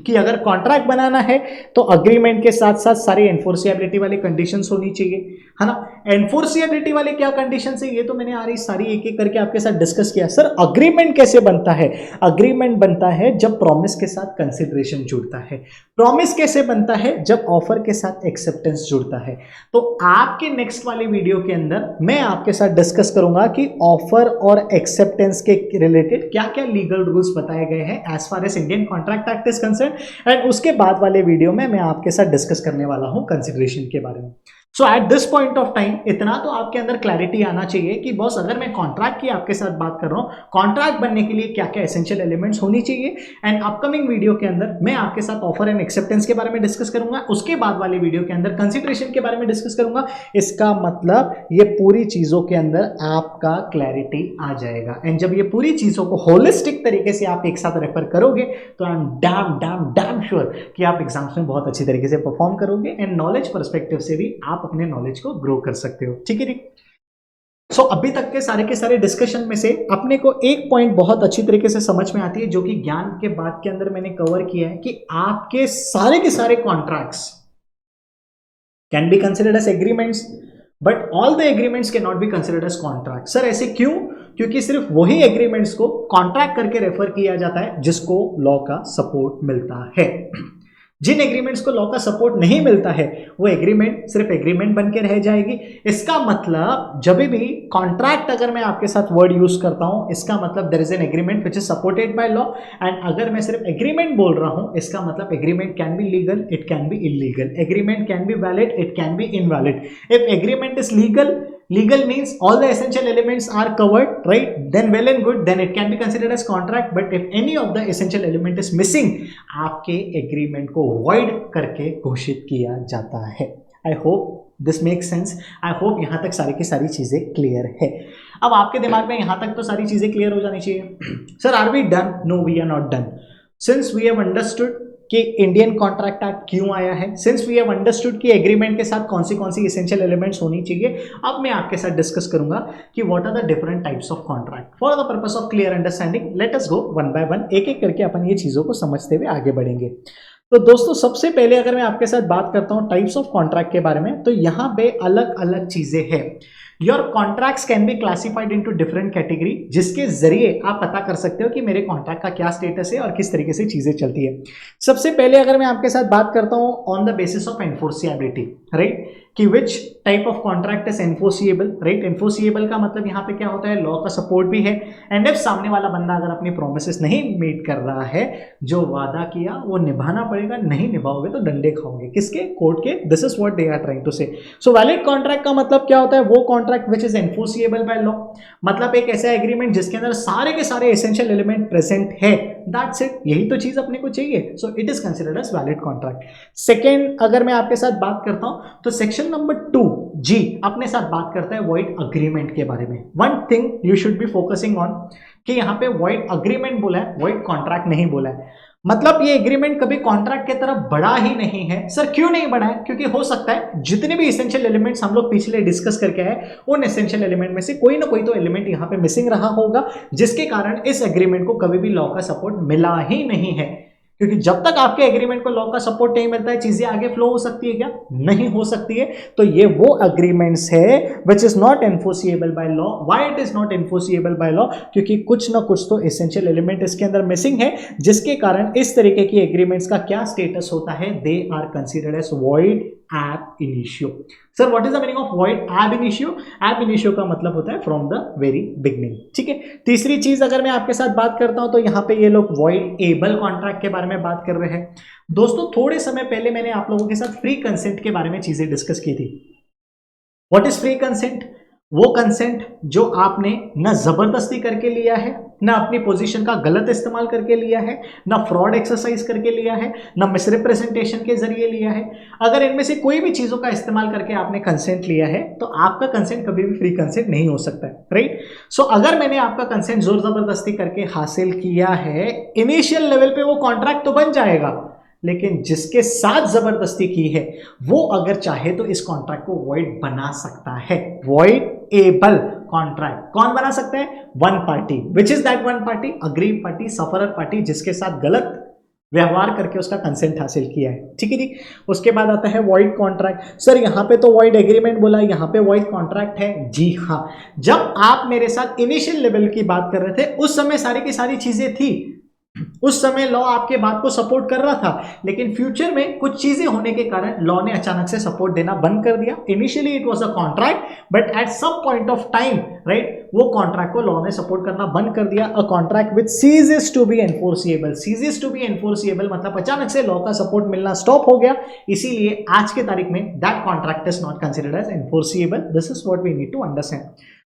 कि अगर कॉन्ट्रैक्ट बनाना है तो अग्रीमेंट के साथ साथ सारी एनफोर्सिएबिलिटी वाली कंडीशंस होनी चाहिए, है ना। एनफोर्सिएबिलिटी वाले क्या कंडीशंस है ये तो मैंने आ रही सारी एक एक करके आपके साथ डिस्कस किया। सर अग्रीमेंट कैसे बनता है? अग्रीमेंट बनता है जब प्रॉमिस के साथ कंसिडरेशन जुड़ता है। प्रॉमिस कैसे बनता है? जब ऑफर के साथ एक्सेप्टेंस जुड़ता है। तो आपके नेक्स्ट वाले वीडियो के अंदर मैं आपके साथ डिस्कस करूंगा कि ऑफर और एक्सेप्टेंस के रिलेटेड क्या क्या लीगल रूल्स बताए गए हैं as far as Indian contract act is concern, and उसके बाद वाले वीडियो में मैं आपके साथ डिस्कस करने वाला हूं कंसिडरेशन के बारे में। So at this point of time इतना तो आपके अंदर क्लैरिटी आना चाहिए कि बॉस अगर मैं कॉन्ट्रैक्ट की आपके साथ बात कर रहा हूं, कॉन्ट्रैक्ट बनने के लिए क्या क्या एसेंशियल एलिमेंट्स होनी चाहिए। एंड अपकमिंग वीडियो के अंदर मैं आपके साथ ऑफर एंड एक्सेप्टेंस के बारे में डिस्कस करूंगा, उसके बाद वाले वीडियो के अंदर कंसिडरेशन के बारे में डिस्कस करूंगा। इसका मतलब ये पूरी चीजों के अंदर आपका क्लैरिटी आ जाएगा, एंड जब ये पूरी चीजों को होलिस्टिक तरीके से आप एक साथ रेफर करोगे तो आई एम डैम श्योर कि आप एग्जाम्स में बहुत अच्छी तरीके से परफॉर्म करोगे, एंड नॉलेज पर्सपेक्टिव से भी आप अपने नॉलेज को ग्रो कर सकते हो। ठीक है। सो अभी तक के सारे डिस्कशन में से अपने को एक पॉइंट बहुत अच्छी तरीके से समझ में आती है, जो कि ज्ञान के बाद के अंदर मैंने कवर किया है कि आपके सारे के सारे contracts can be considered as agreements, but all the agreements can not be considered as contract. Sir ऐसे क्यों? क्योंकि सिर्फ वही एग्रीमेंट्स को कॉन्ट्रैक्ट करके रेफर किया जाता है जिसको लॉ का सपोर्ट मिलता है। जिन एग्रीमेंट्स को लॉ का सपोर्ट नहीं मिलता है वो एग्रीमेंट सिर्फ एग्रीमेंट बन के रह जाएगी। इसका मतलब जब भी कॉन्ट्रैक्ट अगर मैं आपके साथ वर्ड यूज करता हूं, इसका मतलब there is an agreement which is supported by law, and अगर मैं सिर्फ एग्रीमेंट बोल रहा हूं, इसका मतलब agreement can be legal, it can be illegal, agreement can be valid, it can be invalid. If agreement is legal means all the essential elements are covered, right? Then well and good, then it can be considered as contract, but if any of the essential element is missing, आपके agreement को void करके घोषित किया जाता है। I hope this makes sense. I hope यहाँ तक सारी की सारी चीजें क्लियर है। अब आपके दिमाग में यहाँ तक तो सारी चीजें क्लियर हो जानी चाहिए। Sir are we done? No, we are not done. Since we have understood कि इंडियन कॉन्ट्रैक्ट एक्ट क्यों आया है, सिंस वी हैव अंडरस्टूड कि एग्रीमेंट के साथ कौन सी एसेंशियल एलिमेंट्स होनी चाहिए, अब मैं आपके साथ डिस्कस करूंगा कि what are the different types of contract. For the purpose of clear understanding let us go one by one, एक एक करके अपन ये चीजों को समझते हुए आगे बढ़ेंगे। तो दोस्तों सबसे पहले अगर मैं आपके साथ बात करता हूं टाइप्स ऑफ कॉन्ट्रैक्ट के बारे में, तो यहां पे अलग अलग चीजें हैं। Your contracts can be classified into different category, जिसके जरिए आप पता कर सकते हो कि मेरे कॉन्ट्रैक्ट का क्या स्टेटस है और किस तरीके से चीजें चलती है। सबसे पहले अगर मैं आपके साथ बात करता हूं on the basis of enforceability, right, कि which type of contract is enforceable, right. Enforceable का मतलब यहाँ पे क्या होता है, लॉ का सपोर्ट भी है, एंड इफ सामने वाला बंदा अगर अपनी प्रोमिसेस नहीं मीट कर रहा है, जो वादा किया वो निभाना पड़ेगा, नहीं निभाओगे तो डंडे खाओगे, किसके? कोर्ट के। This is what they are trying to say. So valid contract का मतलब क्या होता है? वो contract which is enforceable by law, मतलब एक ऐसा एग्रीमेंट जिसके अंदर सारे के सारे एसेंशियल एलिमेंट प्रेजेंट है, दैट्स इट, यही तो चीज अपने को चाहिए। So it is considered as valid contract. Second अगर मैं आपके साथ बात करता हूं तो सेक्शन नंबर 2 जी अपने साथ बात करता है वॉइड अग्रीमेंट के बारे में। One thing you should be focusing on कि यहाँ पे वॉइड अग्रीमेंट बोला है, वॉइड कॉन्ट्रैक्ट नहीं बोला है। मतलब ये एग्रीमेंट कभी कॉन्ट्रैक्ट की तरफ बढ़ा ही नहीं है। सर क्यों नहीं बढ़ा है? क्योंकि हो सकता है जितने भी एसेंशियल एलिमेंट्स हम लोग पिछले डिस्कस करके आए, उन एसेंशियल एलिमेंट में से कोई ना कोई तो एलिमेंट यहाँ पे मिसिंग रहा होगा, जिसके कारण इस एग्रीमेंट को कभी भी लॉ का सपोर्ट मिला ही नहीं है। क्योंकि जब तक आपके एग्रीमेंट को लॉ का सपोर्ट नहीं मिलता है, चीजें आगे फ्लो हो सकती है क्या? नहीं हो सकती है। तो ये वो एग्रीमेंट्स है which is not enforceable by law. Why it is not enforceable by law? क्योंकि कुछ ना कुछ तो एसेंशियल एलिमेंट इसके अंदर मिसिंग है, जिसके कारण इस तरीके की एग्रीमेंट्स का क्या स्टेटस होता है? They are considered as void ab initio। Sir what is the meaning of void ab initio? ab initio का मतलब होता है फ्रॉम द वेरी बिगनिंग। ठीक है। तीसरी चीज अगर मैं आपके साथ बात करता हूं तो यहां पे ये लोग वॉइड एबल कॉन्ट्रैक्ट के बारे में बात कर रहे हैं। दोस्तों थोड़े समय पहले मैंने आप लोगों के साथ फ्री कंसेंट के बारे में चीजें डिस्कस की थी। What is free consent? वो कंसेंट जो आपने न जबरदस्ती करके लिया है, न अपनी पोजीशन का गलत इस्तेमाल करके लिया है, न फ्रॉड एक्सरसाइज करके लिया है, न मिसरिप्रेजेंटेशन के जरिए लिया है। अगर इनमें से कोई भी चीजों का इस्तेमाल करके आपने कंसेंट लिया है तो आपका कंसेंट कभी भी फ्री कंसेंट नहीं हो सकता है, राइट। सो अगर मैंने आपका कंसेंट जोर जबरदस्ती करके हासिल किया है, इनिशियल लेवल पे वो कॉन्ट्रैक्ट तो बन जाएगा, लेकिन जिसके साथ जबरदस्ती की है वो अगर चाहे तो इस कॉन्ट्रैक्ट को वॉइड बना सकता है। वॉइड एबल कॉन्ट्रैक्ट कौन बना सकता है? One party. Which is that one party? Aggrieved party, sufferer party, जिसके साथ गलत व्यवहार करके उसका कंसेंट हासिल किया है। ठीक है जी। उसके बाद आता है वॉइड कॉन्ट्रैक्ट। सर यहाँ पे तो वॉइड एग्रीमेंट बोला, यहाँ पे वॉइड कॉन्ट्रैक्ट है। जी हाँ, जब आप मेरे साथ इनिशियल लेवल की बात कर रहे थे उस समय सारी की सारी चीजें थी, उस समय लॉ आपके बात को सपोर्ट कर रहा था, लेकिन फ्यूचर में कुछ चीजें होने के कारण लॉ ने अचानक से सपोर्ट देना बंद कर दिया। Initially it was a contract, but at some point of time, right, वो कॉन्ट्रैक्ट को लॉ ने सपोर्ट करना बंद कर दिया। A contract which ceases to be enforceable. Ceases to be enforceable मतलब अचानक से लॉ का सपोर्ट मिलना स्टॉप हो गया, इसीलिए आज के तारीख में that contract is not considered as enforceable. This is what we need to understand.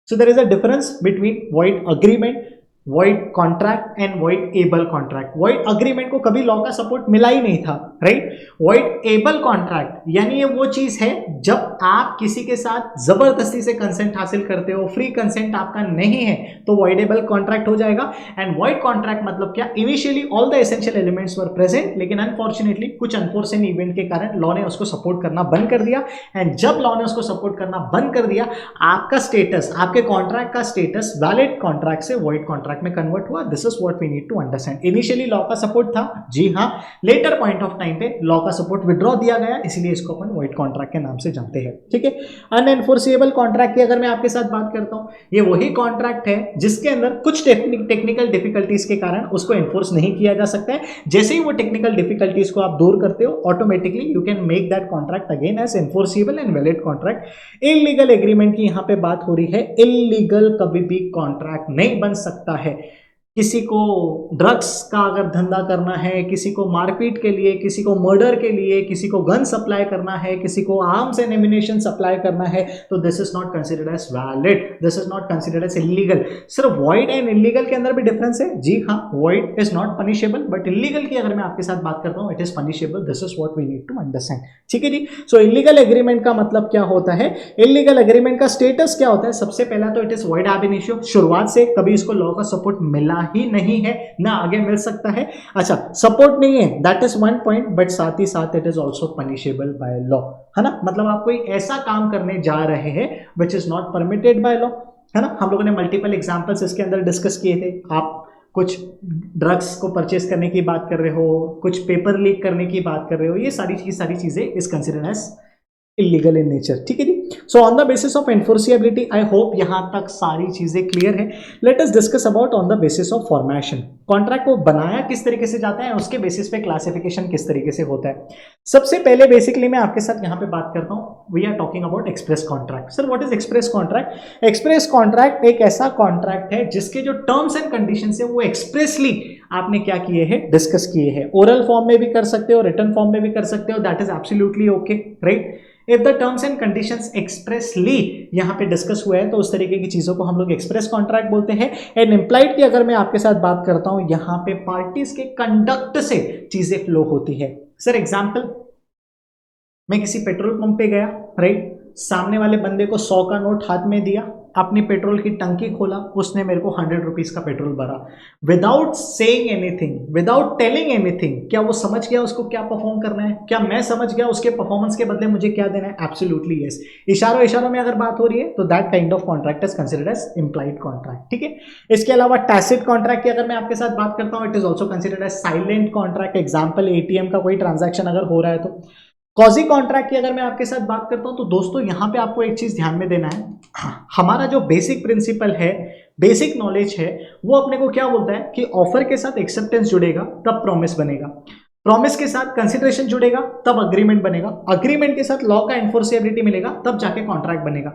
So there is a difference between void agreement, void contract and voidable contract. Void agreement को कभी law का support मिला ही नहीं था, right. Void able contract यानी ये वो चीज है जब आप किसी के साथ जबरदस्ती से कंसेंट हासिल करते हो, फ्री कंसेंट आपका नहीं है, तो वॉइड एबल कॉन्ट्रैक्ट हो जाएगा। एंड वॉइड कॉन्ट्रैक्ट मतलब क्या? Initially all the essential elements were present, लेकिन अनफॉर्चुनेटली कुछ अनफोर्सेन इवेंट के कारण लॉ ने उसको सपोर्ट करना बंद कर दिया। एंड जब लॉ ने उसको सपोर्ट करना बंद कर दिया, आपका स्टेटस, आपके कॉन्ट्रैक्ट का स्टेटस वैलिड कॉन्ट्रैक्ट से वॉइड कॉन्ट्रैक्ट में कन्वर्ट हुआ। This is what we need to understand. Initially law का सपोर्ट था, जी हाँ, लेटर पॉइंट ऑफ टाइम पे लॉ का सपोर्ट विड्रॉ दिया गया, इसीलिए इसको अपन वॉइड कॉन्ट्रैक्ट के नाम से जानते हैं। ठीक है। अनएनफोर्सिएबल कॉन्ट्रैक्ट की अगर मैं आपके साथ बात करता हूं, ये वही कॉन्ट्रैक्ट है जिसके अंदर कुछ टेक्निकल डिफिकल्टीज के कारण उसको एनफोर्स नहीं किया जा सकता है। जैसे ही वो टेक्निकल डिफिकल्टीज को आप दूर करते हो, automatically you can make that contract again as enforceable and valid contract. Illegal agreement की यहां पे बात हो रही है। इलीगल कभी भी कॉन्ट्रैक्ट नहीं बन सकता है। किसी को ड्रग्स का अगर धंधा करना है, किसी को मारपीट के लिए, किसी को मर्डर के लिए, किसी को गन सप्लाई करना है, किसी को आर्म्स एंड एम्यूनेशन सप्लाई करना है, तो this is not considered as valid, this is not considered as illegal. सिर्फ वॉइड एंड इलीगल के अंदर भी डिफरेंस है। जी हाँ, void is not punishable, but illegal की अगर मैं आपके साथ बात करता हूं, it is punishable. This is what we need to understand. ठीक है जी। सो इलीगल एग्रीमेंट का मतलब क्या होता है? इलीगल एग्रीमेंट का स्टेटस क्या होता है? सबसे पहला तो it is void ab initio। शुरुआत से कभी इसको लॉ का सपोर्ट मिला ही नहीं है, ना आगे मिल सकता है। अच्छा, सपोर्ट नहीं है, that is one point, but साथ ही साथ it is also punishable by law, है ना। मतलब आप कोई ऐसा काम करने जा रहे हैं which is not permitted by law, है ना। हम लोगों ने मल्टीपल एग्जांपल्स इसके अंदर डिस्कस किए थे। आप कुछ ड्रग्स को परचेस करने की बात कर रहे हो, कुछ पेपर लीक करने की बात कर रहे हो, ये सारी चीजें is considered as illegal in nature. ठीक है जी। So on the basis of enforceability, I hope यहां तक सारी चीजें क्लियर है। Let us discuss about on the basis of formation. Contract को बनाया किस तरीके से जाता है, उसके बेसिस पे क्लासिफिकेशन किस तरीके से होता है। सबसे पहले बेसिकली मैं आपके साथ यहां पे बात करता हूं, we are talking about express contract. Sir what is express contract? Express contract एक ऐसा कॉन्ट्रैक्ट है जिसके जो टर्म्स एंड कंडीशन है वो एक्सप्रेसली आपने क्या किए हैं, डिस्कस किए हैं। ओरल फॉर्म में भी कर सकते हो, रिटन फॉर्म में भी कर सकते हो, that is absolutely okay, right. If the terms and conditions expressly यहां पे डिस्कस हुआ है, तो उस तरीके की चीजों को हम लोग एक्सप्रेस कॉन्ट्रैक्ट बोलते हैं। एंड इंप्लाइड की अगर मैं आपके साथ बात करता हूं, यहां पे पार्टीज के कंडक्ट से चीजें फ्लो होती है। सर एग्जांपल, मैं किसी पेट्रोल पंप पे गया, राइट, सामने वाले बंदे को 100 का नोट हाथ में दिया, अपनी पेट्रोल की टंकी खोला, उसने मेरे को 100 रुपीज का पेट्रोल भरा, without saying anything, without telling anything. क्या वो समझ गया उसको क्या परफॉर्म करना है? क्या मैं समझ गया उसके परफॉर्मेंस के बदले मुझे क्या देना है? Absolutely yes. इशारों में अगर बात हो रही है तो that kind of contract is considered as implied contract. ठीक है। इसके अलावा टैसिट कॉन्ट्रैक्ट की अगर मैं आपके साथ बात करता हूं, it is also considered as silent contract. Example, ATM का कोई ट्रांजैक्शन अगर हो रहा है तो। कॉजी कॉन्ट्रैक्ट की अगर मैं आपके साथ बात करता हूं, तो दोस्तों यहां पे आपको एक चीज ध्यान में देना है, हमारा जो बेसिक प्रिंसिपल है, बेसिक नॉलेज है, वो अपने को क्या बोलता है कि ऑफर के साथ एक्सेप्टेंस जुड़ेगा तब प्रॉमिस बनेगा, प्रॉमिस के साथ कंसिडरेशन जुड़ेगा तब अग्रीमेंट बनेगा, अग्रीमेंट के साथ लॉ का एनफोर्सिएबिलिटी मिलेगा तब जाके कॉन्ट्रैक्ट बनेगा।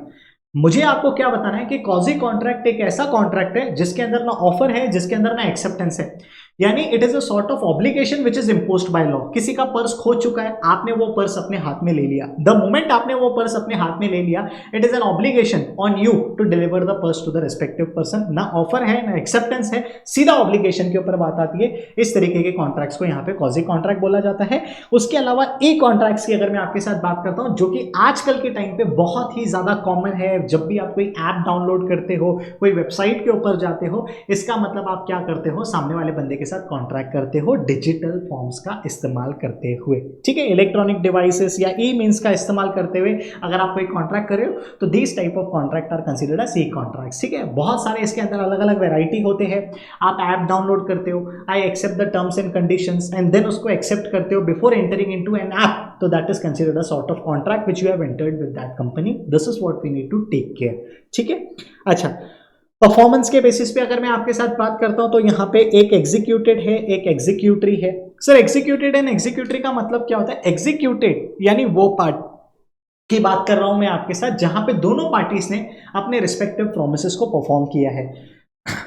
मुझे आपको क्या बताना है कि कॉजी कॉन्ट्रैक्ट एक ऐसा कॉन्ट्रैक्ट है जिसके अंदर ना ऑफर है, जिसके अंदर ना एक्सेप्टेंस है, यानी it is a sort of obligation which is imposed by law. किसी का पर्स खो चुका है, आपने वो पर्स अपने हाथ में ले लिया, द मोमेंट आपने वो पर्स अपने हाथ में ले लिया, it is an obligation on you to deliver the purse to the respective person. ना ऑफर है ना एक्सेप्टेंस है, सीधा ऑब्लिगेशन के ऊपर बात आती है। इस तरीके के कॉन्ट्रैक्ट्स को यहाँ पे कॉजी कॉन्ट्रैक्ट बोला जाता है। उसके अलावा ई कॉन्ट्रैक्ट्स की अगर मैं आपके साथ बात करता हूँ, जो कि आजकल के टाइम पे बहुत ही ज्यादा कॉमन है, जब भी आप कोई ऐप डाउनलोड करते हो, कोई वेबसाइट के ऊपर जाते हो, इसका मतलब आप क्या करते हो, सामने वाले बंदे के के साथ कॉन्ट्रैक्ट करते हो डिजिटल फॉर्म्स का इस्तेमाल करते हुए, ठीक है, इलेक्ट्रॉनिक डिवाइसेस या ई मीन्स का इस्तेमाल करते हुए अगर आप कोई कॉन्ट्रैक्ट कर रहे हो तो this type of contract are considered as e contracts, ठीक है। बहुत सारे इसके अंदर अलग अलग वैरायटी होते हैं। आप ऐप डाउनलोड करते हो, I accept the terms and conditions and then उसको एक्सेप्ट करते हो before entering into an app, तो that is considered a sort of contract which you have entered with that company. This is what we need to take care, ठीक है। अच्छा, performance के basis पे अगर मैं आपके साथ बात करता हूं तो यहाँ पे एक एग्जीक्यूटेड है, एक एग्जीक्यूटरी है। सर एग्जीक्यूटेड एंड एग्जीक्यूटरी का मतलब क्या होता है? एग्जीक्यूटेड यानी वो पार्ट की बात कर रहा हूं मैं आपके साथ जहां पे दोनों पार्टीज ने अपने रिस्पेक्टिव प्रोमिसेस को परफॉर्म किया है।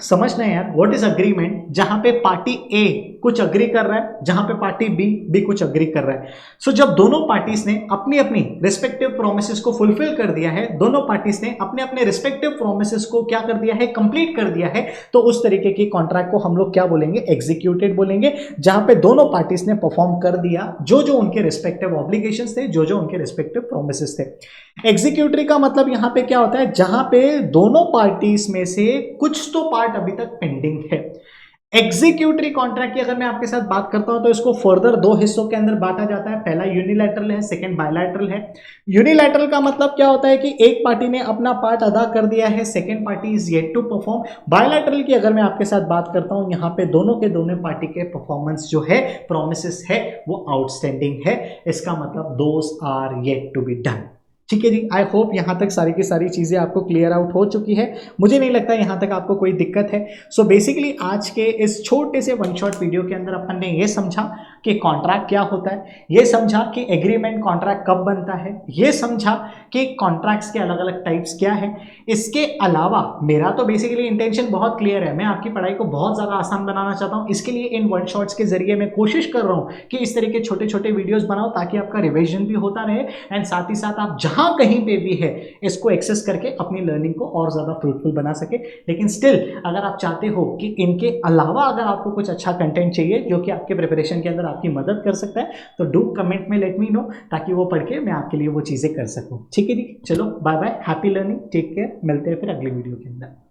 समझना है यार, व्हाट इज अग्रीमेंट? जहां पे पार्टी ए कुछ अग्री कर रहा है, जहां पे पार्टी बी भी कुछ अग्री कर रहा है। सो जब दोनों पार्टीज ने अपनी अपनी रिस्पेक्टिव प्रोमिसेस को फुलफिल कर दिया है, दोनों पार्टीज ने अपने अपने रिस्पेक्टिव प्रोमिसेस को क्या कर दिया है? कंप्लीट कर दिया है, तो उस तरीके की कॉन्ट्रैक्ट को हम लोग क्या बोलेंगे? एग्जीक्यूटेड बोलेंगे। जहां पे दोनों पार्टीज ने परफॉर्म कर दिया जो जो उनके रिस्पेक्टिव ऑब्लिगेशंस थे, जो जो उनके रिस्पेक्टिव प्रोमिसेस थे। एग्जीक्यूटरी का मतलब यहां पे क्या होता है? जहां पे दोनों पार्टीज में से कुछ तो पार्ट अभी तक पेंडिंग है। एग्जीक्यूटरी कॉन्ट्रैक्ट की अगर मैं आपके साथ बात करता हूं तो इसको फर्दर दो हिस्सों के अंदर बांटा जाता है। पहला यूनिलैटरल है, सेकंड बायलैटरल है। यूनिलैटरल का मतलब क्या होता है कि एक पार्टी ने अपना पार्ट अदा कर दिया है, second party is yet to perform. Bilateral की अगर मैं आपके साथ बात करता हूं, यहां पे दोनों के दोनों पार्टी के परफॉर्मेंस जो है, प्रोमिसेस है, वो आउटस्टैंडिंग है। इसका मतलब those are yet to be done, ठीक है जी। आई होप यहां तक सारी की सारी चीजें आपको क्लियर आउट हो चुकी है। मुझे नहीं लगता यहां तक आपको कोई दिक्कत है। सो बेसिकली आज के इस छोटे से वन शॉट वीडियो के अंदर अपन ने ये समझा कि कॉन्ट्रैक्ट क्या होता है, ये समझा कि एग्रीमेंट कॉन्ट्रैक्ट कब बनता है, ये समझा कि कॉन्ट्रैक्ट्स के अलग अलग टाइप्स क्या है। इसके अलावा मेरा तो बेसिकली इंटेंशन बहुत क्लियर है, मैं आपकी पढ़ाई को बहुत ज़्यादा आसान बनाना चाहता हूँ। इसके लिए इन वन शॉट्स के जरिए मैं कोशिश कर रहा हूँ कि इस तरह के छोटे छोटे वीडियोस बनाओ ताकि आपका रिविजन भी होता रहे एंड साथ ही साथ आप जहाँ कहीं पे भी है इसको एक्सेस करके अपनी लर्निंग को और ज़्यादा फ्रूटफुल बना सके। लेकिन स्टिल अगर आप चाहते हो कि इनके अलावा अगर आपको कुछ अच्छा कंटेंट चाहिए जो कि आपके प्रिपरेशन के अंदर आपकी मदद कर सकता है, तो डू कमेंट में लेट मी नो, ताकि वो पढ़ के मैं आपके लिए वो चीज़ें कर सकूँ। ठीक है जी, चलो bye bye, happy learning, take care, मिलते हैं फिर अगले वीडियो के अंदर।